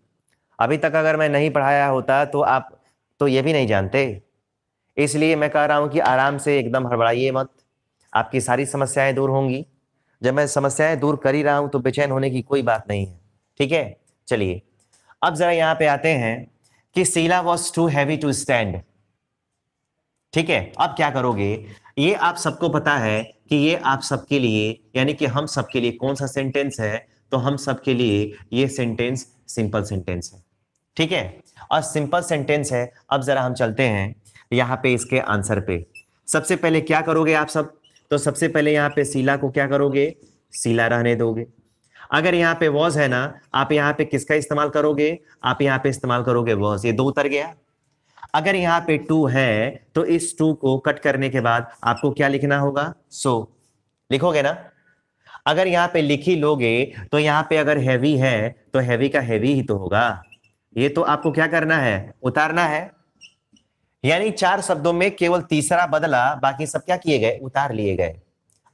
अभी तक अगर मैं नहीं पढ़ाया होता तो आप तो ये भी नहीं जानते। इसलिए मैं कह रहा हूं कि आराम से एकदम हड़बड़ाइए मत, आपकी सारी समस्याएं दूर होंगी। जब मैं समस्याएं दूर कर ही रहा हूं तो बेचैन होने की कोई बात नहीं है। ठीक है, चलिए अब जरा यहां पे आते हैं कि Sheela was too heavy to stand. ठीक है, अब क्या करोगे, ये आप सबको पता है कि ये आप सबके लिए, यानी कि हम सबके लिए कौन सा सेंटेंस है, तो हम सबके लिए ये सेंटेंस सिंपल सेंटेंस है। ठीक है, और सिंपल सेंटेंस है। अब जरा हम चलते हैं यहाँ पे इसके आंसर पे। सबसे पहले क्या करोगे आप सब, तो सबसे पहले यहाँ पे शीला को क्या करोगे, शीला रहने दोगे। अगर यहाँ पे वॉज है ना, आप यहाँ पे किसका इस्तेमाल करोगे, आप यहाँ पे इस्तेमाल करोगे वॉज। ये दो उतर गया। अगर यहाँ पे टू है तो इस टू को कट करने के बाद आपको क्या लिखना होगा, सो लिखोगे ना। अगर यहाँ पे लिख ही लोगे तो यहाँ पे अगर हैवी है तो हैवी का हैवी ही तो होगा। ये तो आपको क्या करना है, उतारना है। यानी चार शब्दों में केवल तीसरा बदला, बाकी सब क्या किए गए, उतार लिए गए।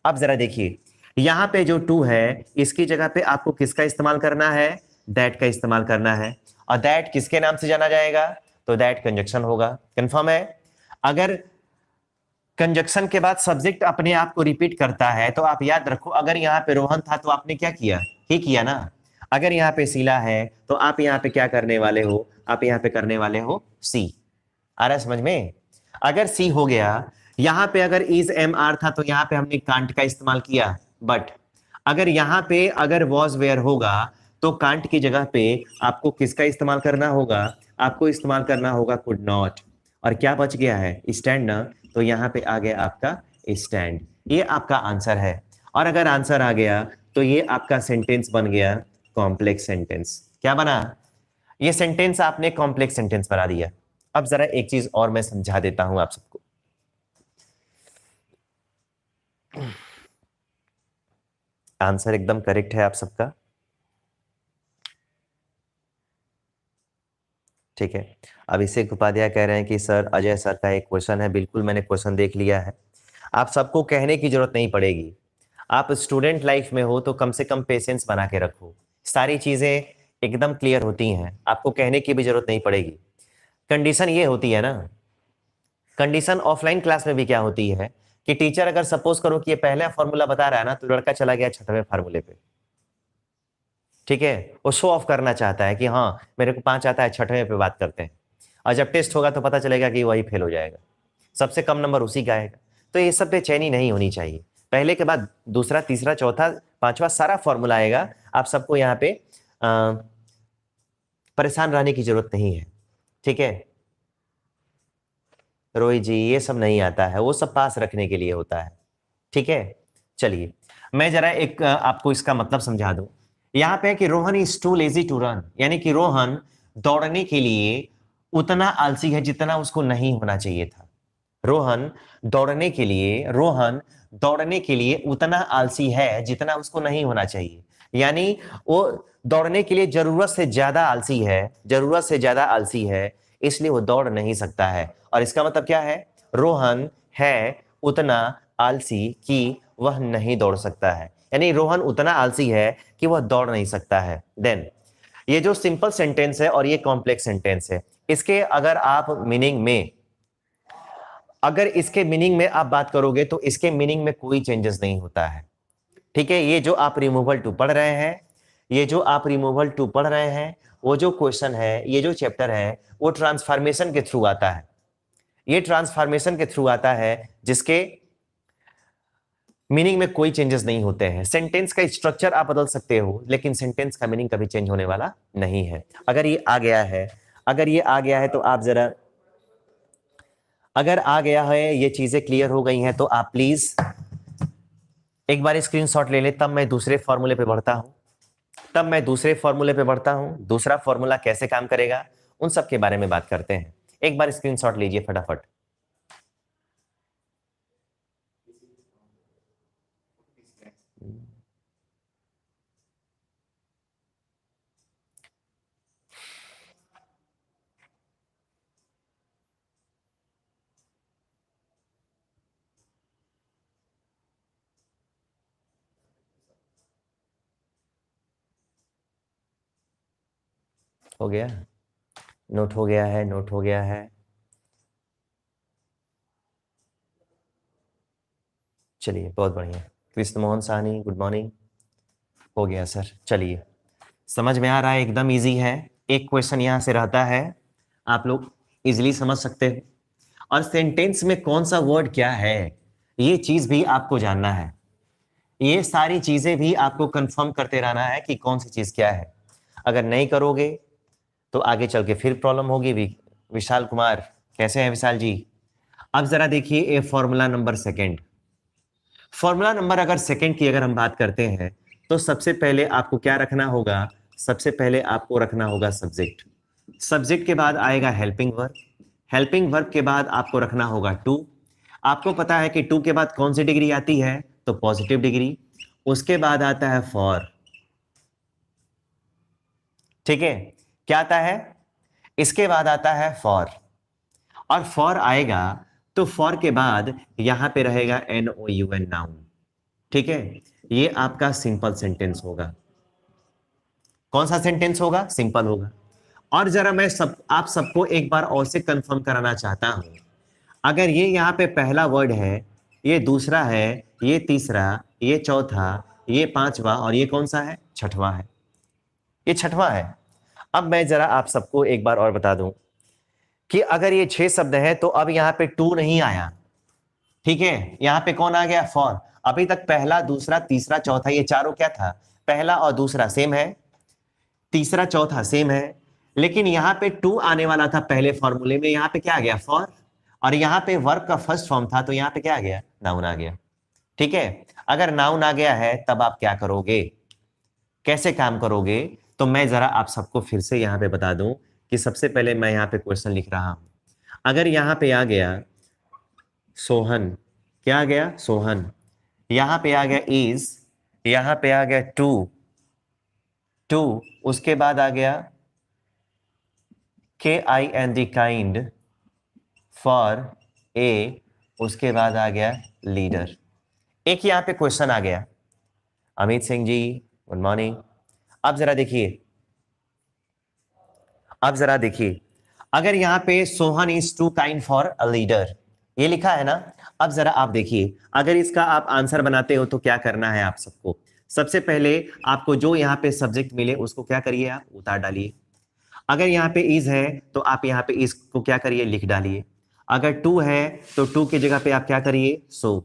अब जरा देखिए, यहां पे जो टू है इसकी जगह पे आपको किसका इस्तेमाल करना है, दैट का इस्तेमाल करना है। और दैट किसके नाम से जाना जाएगा, तो दैट कंजक्शन होगा। कंफर्म है। अगर कंजक्शन के बाद सब्जेक्ट अपने आप को रिपीट करता है तो आप याद रखो, अगर यहाँ पे रोहन था तो आपने क्या किया, ही किया ना। अगर यहाँ पे शीला है तो आप यहाँ पे क्या करने वाले हो, आप यहाँ पे करने वाले हो सी। आ रहा है समझ में? अगर सी हो गया, यहां पे अगर इज एम आर था तो यहां पे हमने कांट का इस्तेमाल किया, बट अगर यहां पे अगर वॉज वेयर होगा तो कांट की जगह पे आपको किसका इस्तेमाल करना होगा? आपको इस्तेमाल करना होगा कुड नॉट। और क्या बच गया है? स्टैंड ना, तो यहां पे आ गया आपका स्टैंड। ये आपका आंसर है। और अगर आंसर आ गया तो ये आपका सेंटेंस बन गया कॉम्प्लेक्स सेंटेंस। क्या बना? ये सेंटेंस आपने कॉम्प्लेक्स सेंटेंस बना दिया। अब जरा एक चीज और मैं समझा देता हूं आप सबको। आंसर एकदम करेक्ट है आप सबका, ठीक है। अभिषेक उपाध्याय कह रहे हैं कि सर अजय सर का एक क्वेश्चन है। बिल्कुल मैंने क्वेश्चन देख लिया है, आप सबको कहने की जरूरत नहीं पड़ेगी। आप स्टूडेंट लाइफ में हो तो कम से कम पेशेंस बना के रखो, सारी चीजें एकदम क्लियर होती हैं, आपको कहने की भी जरूरत नहीं पड़ेगी। कंडीशन ये होती है ना, कंडीशन ऑफलाइन क्लास में भी क्या होती है कि टीचर अगर सपोज करो कि ये पहला फॉर्मूला बता रहा है ना, तो लड़का चला गया छठवें फार्मूले पे, ठीक है, वो शो ऑफ करना चाहता है कि हाँ मेरे को 5 आता है, छठवें पे बात करते हैं। और जब टेस्ट होगा तो पता चलेगा कि वही फेल हो जाएगा, सबसे कम नंबर उसी का आएगा। तो ये सब बेचैनी नहीं होनी चाहिए, पहले के बाद दूसरा, तीसरा, चौथा, पांचवा सारा फॉर्मूला आएगा। आप सबको यहाँ पे परेशान रहने की जरूरत नहीं है, ठीक है। रोहित जी ये सब नहीं आता है, वो सब पास रखने के लिए होता है, ठीक है। चलिए मैं जरा एक आपको इसका मतलब समझा दूं। यहाँ पे है कि Rohan is too lazy to run, यानी कि रोहन दौड़ने के लिए उतना आलसी है जितना उसको नहीं होना चाहिए था। रोहन दौड़ने के लिए उतना आलसी है जितना उसको नहीं होना चाहिए, यानी वो दौड़ने के लिए जरूरत से ज्यादा आलसी है, इसलिए वो दौड़ नहीं सकता है। और इसका मतलब क्या है? रोहन है उतना आलसी कि वह नहीं दौड़ सकता है, यानी रोहन उतना आलसी है कि वह दौड़ नहीं सकता है। देन ये जो सिंपल सेंटेंस है और ये कॉम्प्लेक्स सेंटेंस है, इसके अगर इसके मीनिंग में आप बात करोगे तो इसके मीनिंग में कोई चेंजेस नहीं होता है, ठीक है। ये जो आप रिमूवल टू पढ़ रहे हैं, वो जो क्वेश्चन है, ये जो चैप्टर है, वो ट्रांसफॉर्मेशन के थ्रू आता है। जिसके मीनिंग में कोई चेंजेस नहीं होते हैं। सेंटेंस का स्ट्रक्चर आप बदल सकते हो, लेकिन सेंटेंस का मीनिंग कभी चेंज होने वाला नहीं है। अगर ये आ गया है तो आप जरा, अगर आ गया है, ये चीजें क्लियर हो गई हैं, तो आप प्लीज एक बार स्क्रीनशॉट ले ले, तब मैं दूसरे फॉर्मूले पे बढ़ता हूं। दूसरा फॉर्मूला कैसे काम करेगा उन सब के बारे में बात करते हैं। एक बार स्क्रीनशॉट लीजिए फटाफट। हो गया, नोट हो गया है। चलिए बहुत बढ़िया। Krishna Mohan Sahni good morning. हो गया सर। चलिए समझ में आ रहा है, एकदम इजी है। एक क्वेश्चन यहां से रहता है, आप लोग इजिली समझ सकते हो। और सेंटेंस में कौन सा वर्ड क्या है, ये चीज भी आपको जानना है। ये सारी चीजें भी आपको कंफर्म करते रहना है कि कौन सी चीज क्या है। अगर नहीं करोगे तो आगे चल के फिर प्रॉब्लम होगी। विशाल कुमार कैसे हैं विशाल जी? अब जरा देखिए ए फॉर्मूला नंबर की अगर हम बात करते हैं तो सबसे पहले आपको क्या रखना होगा? सबसे पहले आपको रखना होगा सब्जेक्ट के बाद आएगा हेल्पिंग वर्ब के बाद आपको रखना होगा टू। आपको पता है कि टू के बाद कौन सी डिग्री आती है? तो पॉजिटिव डिग्री। उसके बाद आता है फॉर, ठीक है। क्या आता है? इसके बाद आता है फॉर, और फॉर आएगा तो फॉर के बाद यहां पे रहेगा NOUN नाउन, ठीक है। ये आपका सिंपल सेंटेंस होगा। कौन सा सेंटेंस होगा? सिंपल होगा। और जरा मैं आप सबको एक बार और से कंफर्म कराना चाहता हूं, अगर ये यहाँ पे पहला वर्ड है, ये दूसरा है, ये तीसरा, ये चौथा, ये पांचवा, और ये कौन सा है? छठवां है। ये छठवां है। अब मैं जरा आप सबको एक बार और बता दूं कि अगर ये 6 शब्द है तो अब यहाँ पे टू नहीं आया, ठीक है, यहाँ पे कौन आ गया, फॉर। अभी तक पहला, दूसरा, तीसरा, चौथा, ये चारों क्या था, पहला और दूसरा सेम है, तीसरा चौथा सेम है, लेकिन यहाँ पे टू आने वाला था पहले फॉर्मूले में, यहाँ पे क्या आ गया, फॉर। और यहाँ पे वर्ब का फर्स्ट फॉर्म था तो यहाँ पे क्या आ गया, नाउन आ गया। ठीक है, अगर नाउन आ गया है तब आप क्या करोगे, कैसे काम करोगे, तो मैं जरा आप सबको फिर से यहाँ पे बता दूं कि सबसे पहले मैं यहाँ पे क्वेश्चन लिख रहा हूं। अगर यहाँ पे आ गया सोहन, क्या आ गया, सोहन, यहाँ पे आ गया इज, यहाँ पे आ गया टू, उसके बाद आ गया KIND काइंड, फॉर ए, उसके बाद आ गया लीडर। एक यहाँ पे क्वेश्चन आ गया, अमित सिंह जी गुड मॉर्निंग। अब जरा देखिए, अगर यहाँ पे Sohan is too kind for a leader, ये लिखा है ना। अब जरा आप देखिए, अगर इसका आप आंसर बनाते हो तो क्या करना है आप सबको, सबसे पहले आपको जो यहाँ पे सब्जेक्ट मिले उसको क्या करिए, आप उतार डालिए। अगर यहाँ पे इज है तो आप यहाँ पे इज को क्या करिए, लिख डालिए। अगर टू है तो टू की जगह पे आप क्या करिए, सो।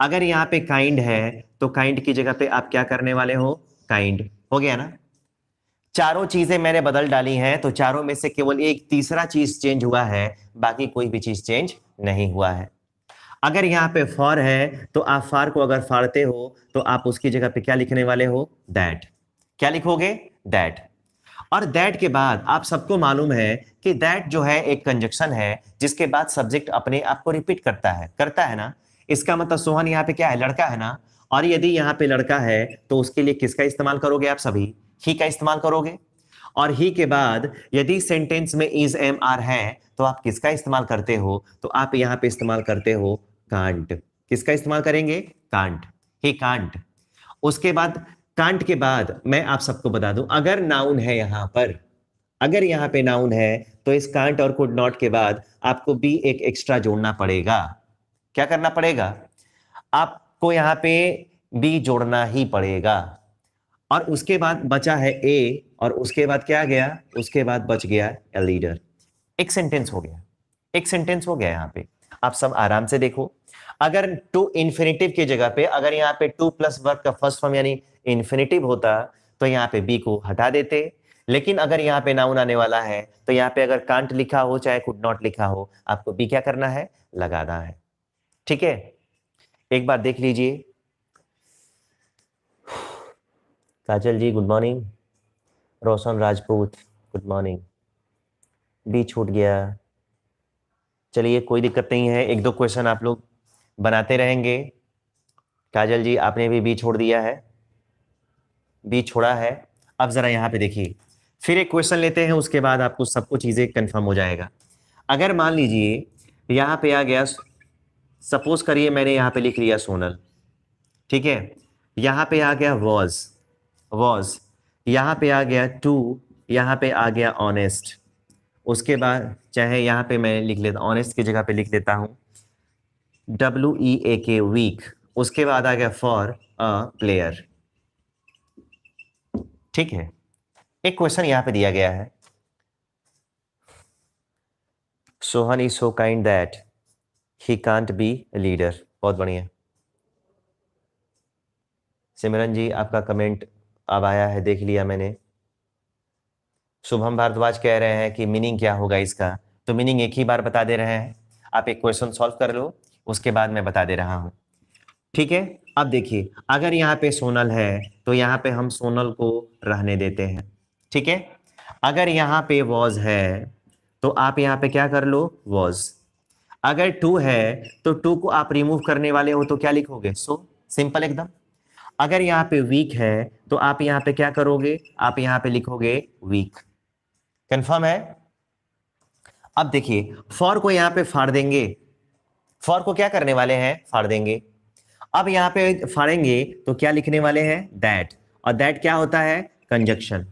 अगर यहाँ पे काइंड है तो काइंड की जगह पे आप क्या करने वाले हो, काइंड। हो गया ना, चारों चीजें मैंने बदल डाली हैं, तो चारों में से केवल एक तीसरा चीज चेंज हुआ है, बाकी कोई भी चीज चेंज नहीं हुआ है। अगर यहाँ पे फॉर है तो आप फॉर को अगर फाड़ते हो तो आप उसकी जगह पे क्या लिखने वाले हो, दैट। क्या लिखोगे, दैट। और दैट के बाद आप सबको मालूम है कि दैट जो है एक कंजक्शन है जिसके बाद सब्जेक्ट अपने आप को रिपीट करता है ना। इसका मतलब सोहन यहाँ पे क्या है, लड़का है ना। और यदि यहाँ पे लड़का है तो उसके लिए किसका इस्तेमाल करोगे, आप सभी ही का इस्तेमाल करोगे। और ही के बाद यदि सेंटेंस में इज एम आर है तो आप किसका इस्तेमाल करते हो, तो आप यहाँ पे इस्तेमाल करते हो कांट। किसका इस्तेमाल करेंगे, कांट, ही कांट। उसके बाद कांट के बाद मैं आप सबको बता दूं, अगर नाउन है यहां पर, अगर यहां पे नाउन है तो इस कांट और कुड नॉट के बाद आपको बी एक एक्स्ट्रा जोड़ना पड़ेगा। क्या करना पड़ेगा, आपको यहां पे बी जोड़ना ही पड़ेगा। और उसके बाद बचा है ए, और उसके बाद क्या गया, उसके बाद बच गया ए लीडर। एक सेंटेंस हो गया, एक सेंटेंस हो गया। यहां पे आप सब आराम से देखो, अगर टू इन्फिनेटिव की जगह पे अगर यहाँ पे टू प्लस वर्ब का फर्स्ट फॉर्म यानी इन्फिनेटिव होता तो यहाँ पे बी को हटा देते, लेकिन अगर यहाँ पे नाउन आने वाला है तो यहाँ पे अगर कांट लिखा हो चाहे कुड नॉट लिखा हो, आपको बी क्या करना है, लगाना है। ठीक है, एक बार देख लीजिए। काजल जी गुड मॉर्निंग, रोशन राजपूत गुड मॉर्निंग। बी छूट गया, चलिए कोई दिक्कत नहीं है, एक दो क्वेश्चन आप लोग बनाते रहेंगे। काजल जी आपने भी बी छोड़ दिया है, बी छोड़ा है। अब जरा यहाँ पे देखिए, फिर एक क्वेश्चन लेते हैं, उसके बाद आपको सब कुछ चीजें कंफर्म हो जाएगा। अगर मान लीजिए यहाँ पे आ गया, सपोज करिए मैंने यहाँ पे लिख लिया सोनल, ठीक है, यहाँ पे आ गया वॉज, यहाँ पे आ गया टू, यहाँ पे आ गया ऑनेस्ट। उसके बाद चाहे यहाँ पे मैं लिख लेता, ऑनेस्ट की जगह पे लिख लेता हूँ WEAK वीक। उसके बाद आ गया फॉर अ प्लेयर। ठीक है, एक क्वेश्चन यहां पे दिया गया है, Sohan is so kind that he can't be leader. बहुत बढ़िया सिमरन जी, आपका कमेंट अब आया है, देख लिया मैंने। शुभम भारद्वाज कह रहे हैं कि मीनिंग क्या होगा इसका, तो मीनिंग एक ही बार बता दे रहे हैं, आप एक क्वेश्चन सॉल्व कर लो उसके बाद मैं बता दे रहा हूं। ठीक है, अब देखिए अगर यहाँ पे सोनल है तो यहाँ पे हम सोनल को रहने देते हैं। ठीक है, अगर यहाँ पे वॉज है तो आप यहाँ पे क्या कर लो, वॉज। अगर टू है तो टू को आप रिमूव करने वाले हो तो क्या लिखोगे, सो, सिंपल एकदम। अगर यहाँ पे वीक है तो आप यहाँ पे क्या करोगे, आप यहाँ पे लिखोगे वीक। कंफर्म है। अब देखिए फॉर को यहाँ पे फाड़ देंगे, फॉर को क्या करने वाले हैं, फाड़ देंगे। अब यहाँ पे फाड़ेंगे तो क्या लिखने वाले हैं, दैट। और दैट क्या होता है, कंजक्शन।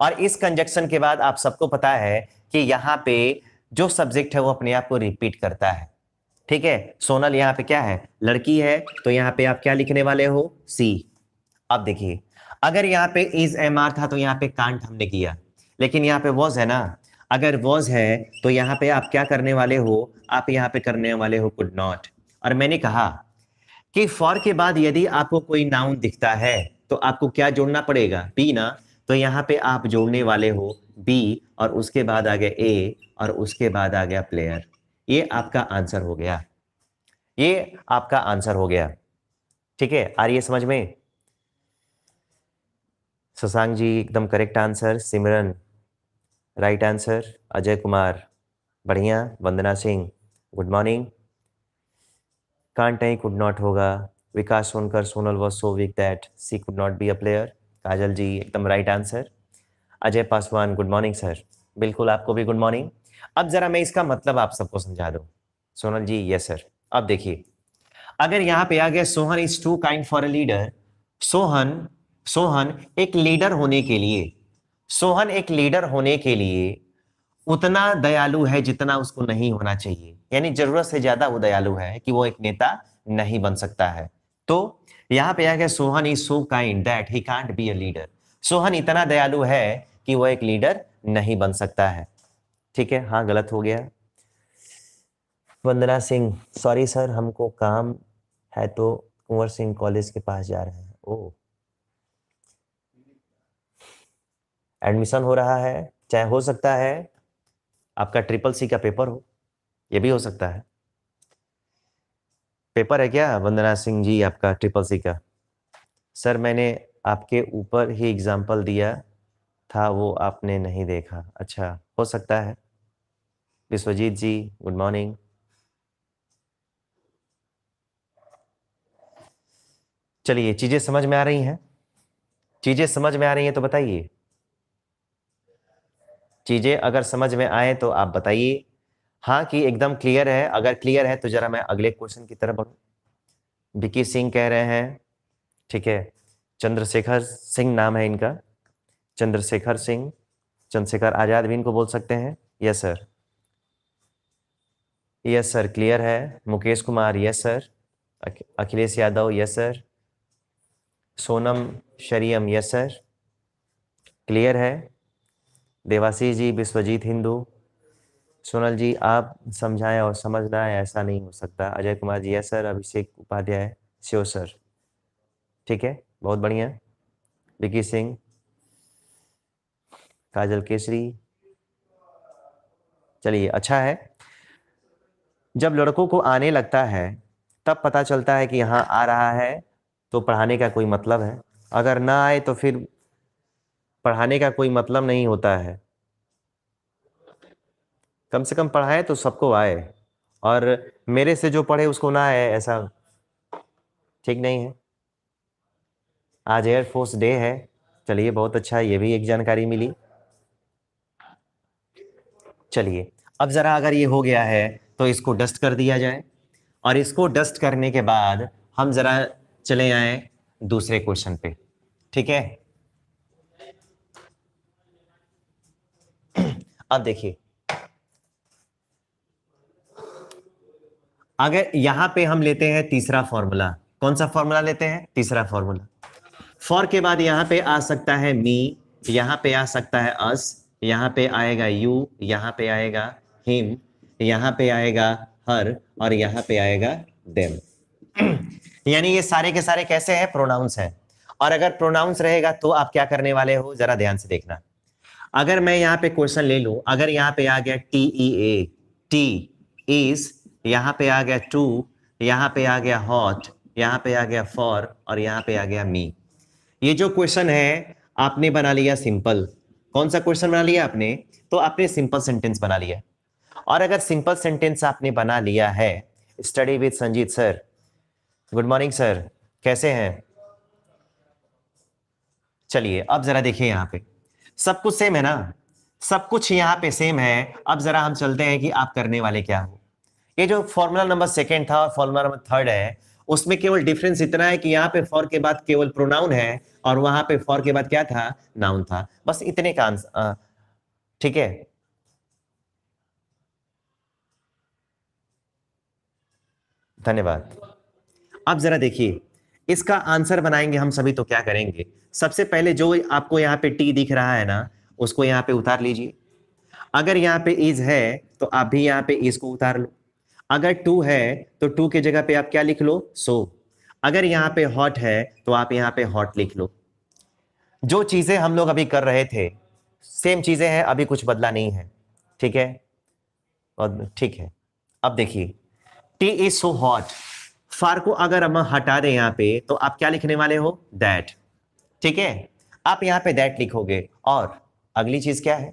और इस कंजक्शन के बाद आप सबको पता है कि यहाँ पे जो सब्जेक्ट है वो अपने आप को रिपीट करता है। ठीक है, सोनल यहाँ पे क्या है, लड़की है, तो यहाँ पे आप क्या लिखने वाले हो, सी। अब देखिए अगर यहाँ पे इज एम आर था तो यहाँ पे कांट हमने किया, लेकिन यहाँ पे वॉज है ना। अगर वॉज है तो यहाँ पे आप क्या करने वाले हो, आप यहाँ पे करने वाले हो कुड नॉट। और मैंने कहा कि फॉर के बाद यदि आपको कोई नाउन दिखता है तो आपको क्या जोड़ना पड़ेगा, बी ना। तो यहाँ पे आप जोड़ने वाले हो बी और उसके बाद आ गया ए और उसके बाद आ गया प्लेयर। ये आपका आंसर हो गया, ये आपका आंसर हो गया। ठीक है, आ रही है समझ में? शशांक जी एकदम correct answer, Simran right answer, Ajay Kumar बढ़िया, Vandana Singh good morning. Can't नहीं कुड नॉट होगा, Vikas Sonkar Sonal was so weak that she could not be a player, Kajal ji एकदम right answer. Ajay Paswan good morning sir, बिल्कुल आपको भी गुड मॉर्निंग। अब जरा मैं इसका मतलब आप सबको समझा दूं। Sonal ji yes sir. अब देखिए, अगर यहाँ पे आ गया Sohan is too kind for a leader, Sohan Sohan एक लीडर होने के लिए, सोहन एक लीडर होने के लिए उतना दयालु है जितना उसको नहीं होना चाहिए, यानी जरूरत से ज्यादा वो दयालु है कि वो एक नेता नहीं बन सकता है। तो यहां पे आ गया Sohan is so kind that he can't be a leader, Sohan इतना दयालु है कि वो एक लीडर नहीं बन सकता है। ठीक है, हाँ गलत हो गया। वंदना सिंह सॉरी सर हमको काम है तो कुंवर सिंह कॉलेज के पास जा रहे हैं। ओ एडमिशन हो रहा है, चाहे हो सकता है आपका ट्रिपल सी का पेपर हो, ये भी हो सकता है। पेपर है क्या वंदना सिंह जी आपका ट्रिपल सी का? सर मैंने आपके ऊपर ही एग्जाम्पल दिया था, वो आपने नहीं देखा। अच्छा हो सकता है। विश्वजीत जी गुड मॉर्निंग। चलिए चीजें समझ में आ रही हैं, चीजें समझ में आ रही हैं तो बताइए, चीजें अगर समझ में आए तो आप बताइए हाँ कि एकदम क्लियर है। अगर क्लियर है तो जरा मैं अगले क्वेश्चन की तरफ बढ़ूं। विकी सिंह कह रहे हैं, ठीक है, चंद्रशेखर सिंह नाम है इनका, चंद्रशेखर सिंह, चंद्रशेखर आजाद भी इनको बोल सकते हैं। Yes sir, yes sir clear है। Mukesh Kumar yes sir, Akhilesh Yadav yes sir, Sonam Shariyam yes sir clear है। देवाशीष जी, विश्वजीत हिंदू, सोनल जी आप समझाएं और समझना है ऐसा नहीं हो सकता। अजय कुमार जी यस सर, अभिषेक उपाध्याय श्योर सर, ठीक है बहुत बढ़िया। विकी सिंह, काजल केसरी, चलिए अच्छा है। जब लड़कों को आने लगता है तब पता चलता है कि यहाँ आ रहा है तो पढ़ाने का कोई मतलब है, अगर ना आए तो फिर पढ़ाने का कोई मतलब नहीं होता है। कम से कम पढ़ाए तो सबको आए, और मेरे से जो पढ़े उसको ना आए ऐसा ठीक नहीं है। आज एयरफोर्स डे है, चलिए बहुत अच्छा, ये भी एक जानकारी मिली। चलिए अब जरा अगर ये हो गया है तो इसको डस्ट कर दिया जाए, और इसको डस्ट करने के बाद हम जरा चले आए दूसरे क्वेश्चन पे, ठीक है। अब देखिए, अगर यहां पे हम लेते हैं तीसरा फॉर्मूला, कौन सा फॉर्मूला लेते हैं? तीसरा फॉर्मूला। फॉर के बाद यहां पे आ सकता है मी, यहां पे आ सकता है अस, यहां पे आएगा यू, यहां पे आएगा हिम, यहां पे आएगा हर, और यहां पे आएगा देम। यानी ये सारे के सारे कैसे हैं? प्रोनाउंस हैं। और अगर प्रोनाउंस रहेगा तो आप क्या करने वाले हो, जरा ध्यान से देखना। अगर मैं यहां पे क्वेश्चन ले लूं, अगर यहां पे आ गया T E A, T is, यहां पे आ गया टू, यहां पे आ गया हॉट, यहां पे आ गया फॉर, और यहां पे आ गया मी। ये जो क्वेश्चन है आपने बना लिया सिंपल। कौन सा क्वेश्चन बना लिया आपने? तो आपने सिंपल सेंटेंस बना लिया। और अगर सिंपल सेंटेंस आपने बना लिया है, study with Sanjeet sir good morning sir, कैसे हैं? चलिए अब जरा देखिए, यहां पे सब कुछ सेम है ना, सब कुछ यहाँ पे सेम है। अब जरा हम चलते हैं कि आप करने वाले क्या हो। ये जो फॉर्मूला नंबर सेकेंड था और फॉर्मूला नंबर थर्ड है, उसमें केवल डिफरेंस इतना है कि यहाँ पे फॉर के बाद केवल प्रोनाउन है और वहां पे फॉर के बाद क्या था? नाउन था, बस इतने का आंसर, ठीक है। धन्यवाद। अब जरा देखिए, इसका आंसर बनाएंगे हम सभी तो क्या करेंगे? सबसे पहले जो आपको यहाँ पे टी दिख रहा है ना, उसको यहाँ पे उतार लीजिए। अगर यहाँ पे इज है तो आप भी यहाँ पे इज को उतार लो। अगर टू है तो टू की जगह पे आप क्या लिख लो, सो। अगर यहाँ पे हॉट है तो आप यहाँ पे हॉट लिख लो। जो चीजें हम लोग अभी कर रहे थे सेम चीजें हैं, अभी कुछ बदला नहीं है। ठीक है, और ठीक है। अब देखिए, टी इज सो हॉट, फार को अगर हम हटा दें यहाँ पे तो आप क्या लिखने वाले हो, दैट। ठीक है, आप यहाँ पे दैट लिखोगे। और अगली चीज क्या है,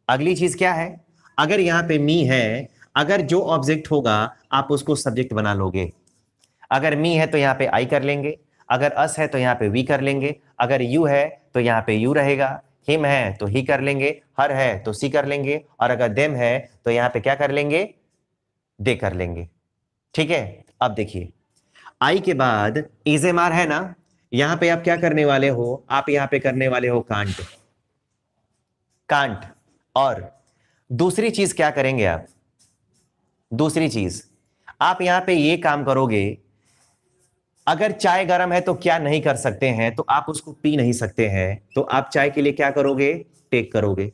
अगली चीज क्या है, अगर यहाँ पे मी है, अगर जो ऑब्जेक्ट होगा आप उसको सब्जेक्ट बना लोगे। अगर मी है तो यहाँ पे आई कर लेंगे, अगर अस है तो यहाँ पे वी कर लेंगे, अगर यू है तो यहाँ पे यू रहेगा, हिम है तो ही कर लेंगे, हर है तो सी कर लेंगे, और अगर देम है तो यहाँ पे क्या कर लेंगे, दे कर लेंगे। ठीक है, अब देखिए, आई के बाद इजेमार है ना, यहां पे आप क्या करने वाले हो, आप यहां पे करने वाले हो कांट, कांट। और दूसरी चीज क्या करेंगे आप, दूसरी चीज आप यहां पे ये काम करोगे, अगर चाय गर्म है तो क्या नहीं कर सकते हैं, तो आप उसको पी नहीं सकते हैं, तो आप चाय के लिए क्या करोगे, टेक करोगे।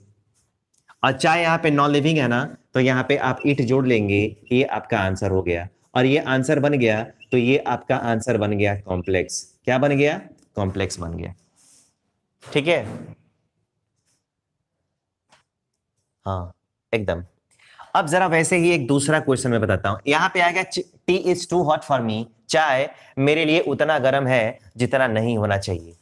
और चाय यहाँ पे नॉन लिविंग है ना, तो यहाँ पे आप इट जोड़ लेंगे, ये आपका आंसर हो गया। और ये आंसर बन गया तो ये आपका आंसर बन गया कॉम्प्लेक्स। क्या बन गया, कॉम्प्लेक्स बन गया। ठीक है, हाँ एकदम। अब जरा वैसे ही एक दूसरा क्वेश्चन मैं बताता हूं, यहां पे आएगा tea is too hot for me, चाय मेरे लिए उतना गर्म है जितना नहीं होना चाहिए।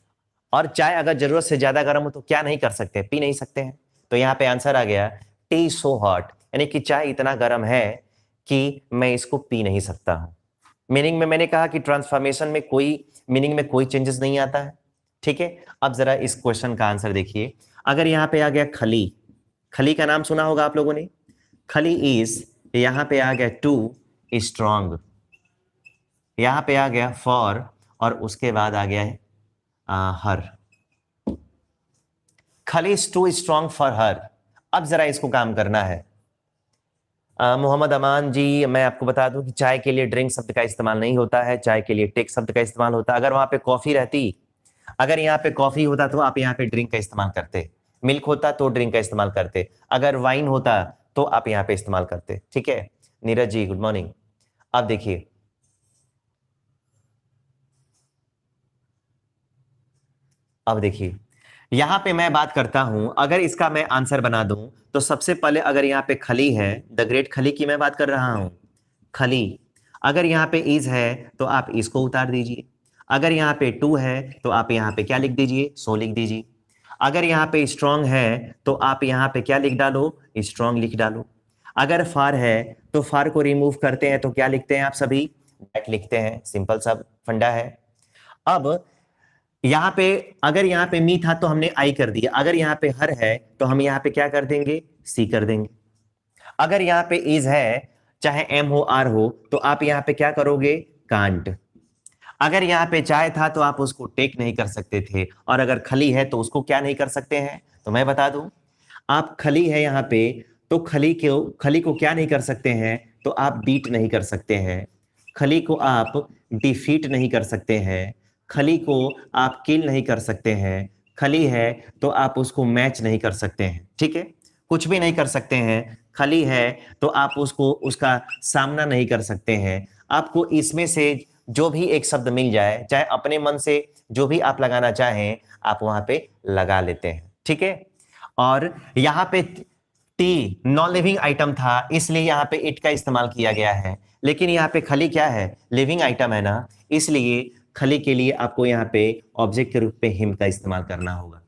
और चाय अगर जरूरत से ज्यादा गर्म हो तो क्या नहीं कर सकते, पी नहीं सकते हैं। तो यहाँ पे आंसर आ गया टी सो हॉट, यानी कि चाय इतना गर्म है कि मैं इसको पी नहीं सकता हूं। मीनिंग में मैंने कहा कि ट्रांसफॉर्मेशन में कोई मीनिंग में कोई चेंजेस नहीं आता है। ठीक है, अब जरा इस क्वेश्चन का आंसर देखिए। अगर यहाँ पे आ गया खली, खली का नाम सुना होगा आप लोगों ने, खली इज, यहां पे आ गया टू स्ट्रॉन्ग, यहां पे आ गया फॉर, और उसके बाद आ गया है her. Khali is too strong for her. अब जरा इसको काम करना है। मोहम्मद अमान जी, मैं आपको बता दूं कि चाय के लिए ड्रिंक शब्द का इस्तेमाल नहीं होता है, चाय के लिए टेक शब्द का इस्तेमाल होता है। अगर वहां पे कॉफी रहती, अगर यहाँ पे कॉफी होता तो आप यहाँ पे ड्रिंक का इस्तेमाल करते, मिल्क होता तो ड्रिंक का इस्तेमाल करते, अगर वाइन होता तो आप यहाँ पे इस्तेमाल करते। ठीक है, नीरज जी गुड मॉर्निंग। अब देखिए, अब देखिए यहां पे मैं बात करता हूं, अगर इसका मैं आंसर बना दूं तो सबसे पहले अगर यहाँ पे खली है, द ग्रेट खली की मैं बात कर रहा हूं, खली। अगर यहाँ पे इज है तो आप इसको उतार दीजिए, अगर यहाँ पे टू है तो आप यहाँ पे क्या लिख दीजिए, सो लिख दीजिए। अगर यहाँ पे स्ट्रांग है तो आप यहाँ पे क्या लिख डालो, स्ट्रांग लिख डालो। अगर फार है तो फार को रिमूव करते हैं तो क्या लिखते हैं आप सभी, दैट लिखते हैं, सिंपल सा फंडा है। अब यहाँ पे अगर यहाँ पे मी था तो हमने आई कर दिया, अगर यहाँ पे हर है तो हम यहाँ पे क्या कर देंगे, सी कर देंगे। अगर यहाँ पे इज है, चाहे एम हो आर हो, तो आप यहाँ पे क्या करोगे, कांट। अगर यहाँ पे चाय था तो आप उसको टेक नहीं कर सकते थे, और अगर खली है तो उसको क्या नहीं कर सकते हैं, तो मैं बता दूं, आप खली है यहाँ पे तो खली को क्या नहीं कर सकते हैं, तो आप बीट नहीं कर सकते हैं, खली को आप डिफीट नहीं कर सकते हैं, खली को आप किल नहीं कर सकते हैं, खली है तो आप उसको मैच नहीं कर सकते हैं। ठीक है, कुछ भी नहीं कर सकते हैं। खली है तो आप उसको उसका सामना नहीं कर सकते हैं। आपको इसमें से जो भी एक शब्द मिल जाए, चाहे अपने मन से जो भी आप लगाना चाहें, आप वहां पे लगा लेते हैं। ठीक है, और यहाँ पे टी नॉन लिविंग आइटम था इसलिए यहाँ पे इट का इस्तेमाल किया गया है, लेकिन यहाँ पे खली क्या है, लिविंग आइटम है ना, इसलिए खली के लिए आपको यहाँ पे ऑब्जेक्ट के रूप में हिम का इस्तेमाल करना होगा।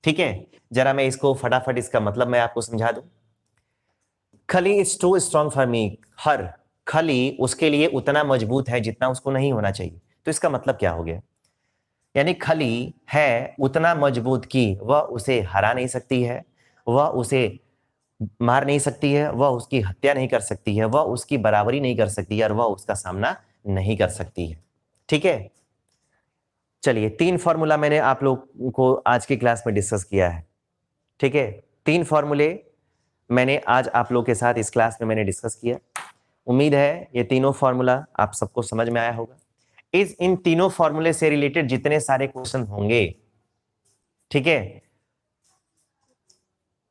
ठीक है, जरा मैं इसको फटाफट इसका मतलब मैं आपको समझा दूं। Khali is too strong for me, हर खली उसके लिए उतना मजबूत है जितना उसको नहीं होना चाहिए। तो इसका मतलब क्या हो गया, यानी खली है उतना मजबूत कि वह उसे हरा नहीं सकती है, वह उसे मार नहीं सकती है, वह उसकी हत्या नहीं कर सकती है, वह उसकी बराबरी नहीं कर सकती है, और वह उसका सामना नहीं कर सकती है। ठीक है, चलिए 3 फॉर्मूला मैंने आप लोग को आज की क्लास में डिस्कस किया है। ठीक है, 3 फॉर्मूले मैंने आज आप लोग के साथ इस क्लास में मैंने डिस्कस किया। उम्मीद है ये तीनों फॉर्मूला आप सबको समझ में आया होगा। इन तीनों फॉर्मूले से रिलेटेड जितने सारे क्वेश्चन होंगे, ठीक है,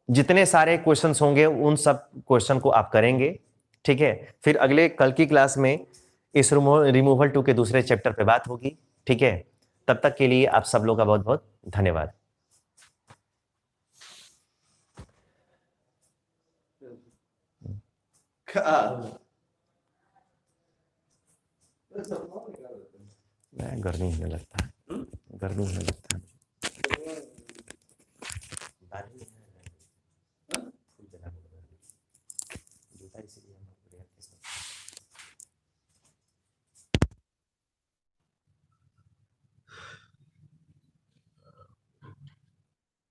जितने सारे क्वेश्चंस होंगे उन सब क्वेश्चन को आप करेंगे, ठीक है। फिर अगले कल की क्लास में इस रिमूवल टू के दूसरे चैप्टर पे बात होगी, ठीक है। तब तक के लिए आप सब लोग का बहुत बहुत धन्यवाद। गर्मी होने लगता है, गर्मी होने लगता है।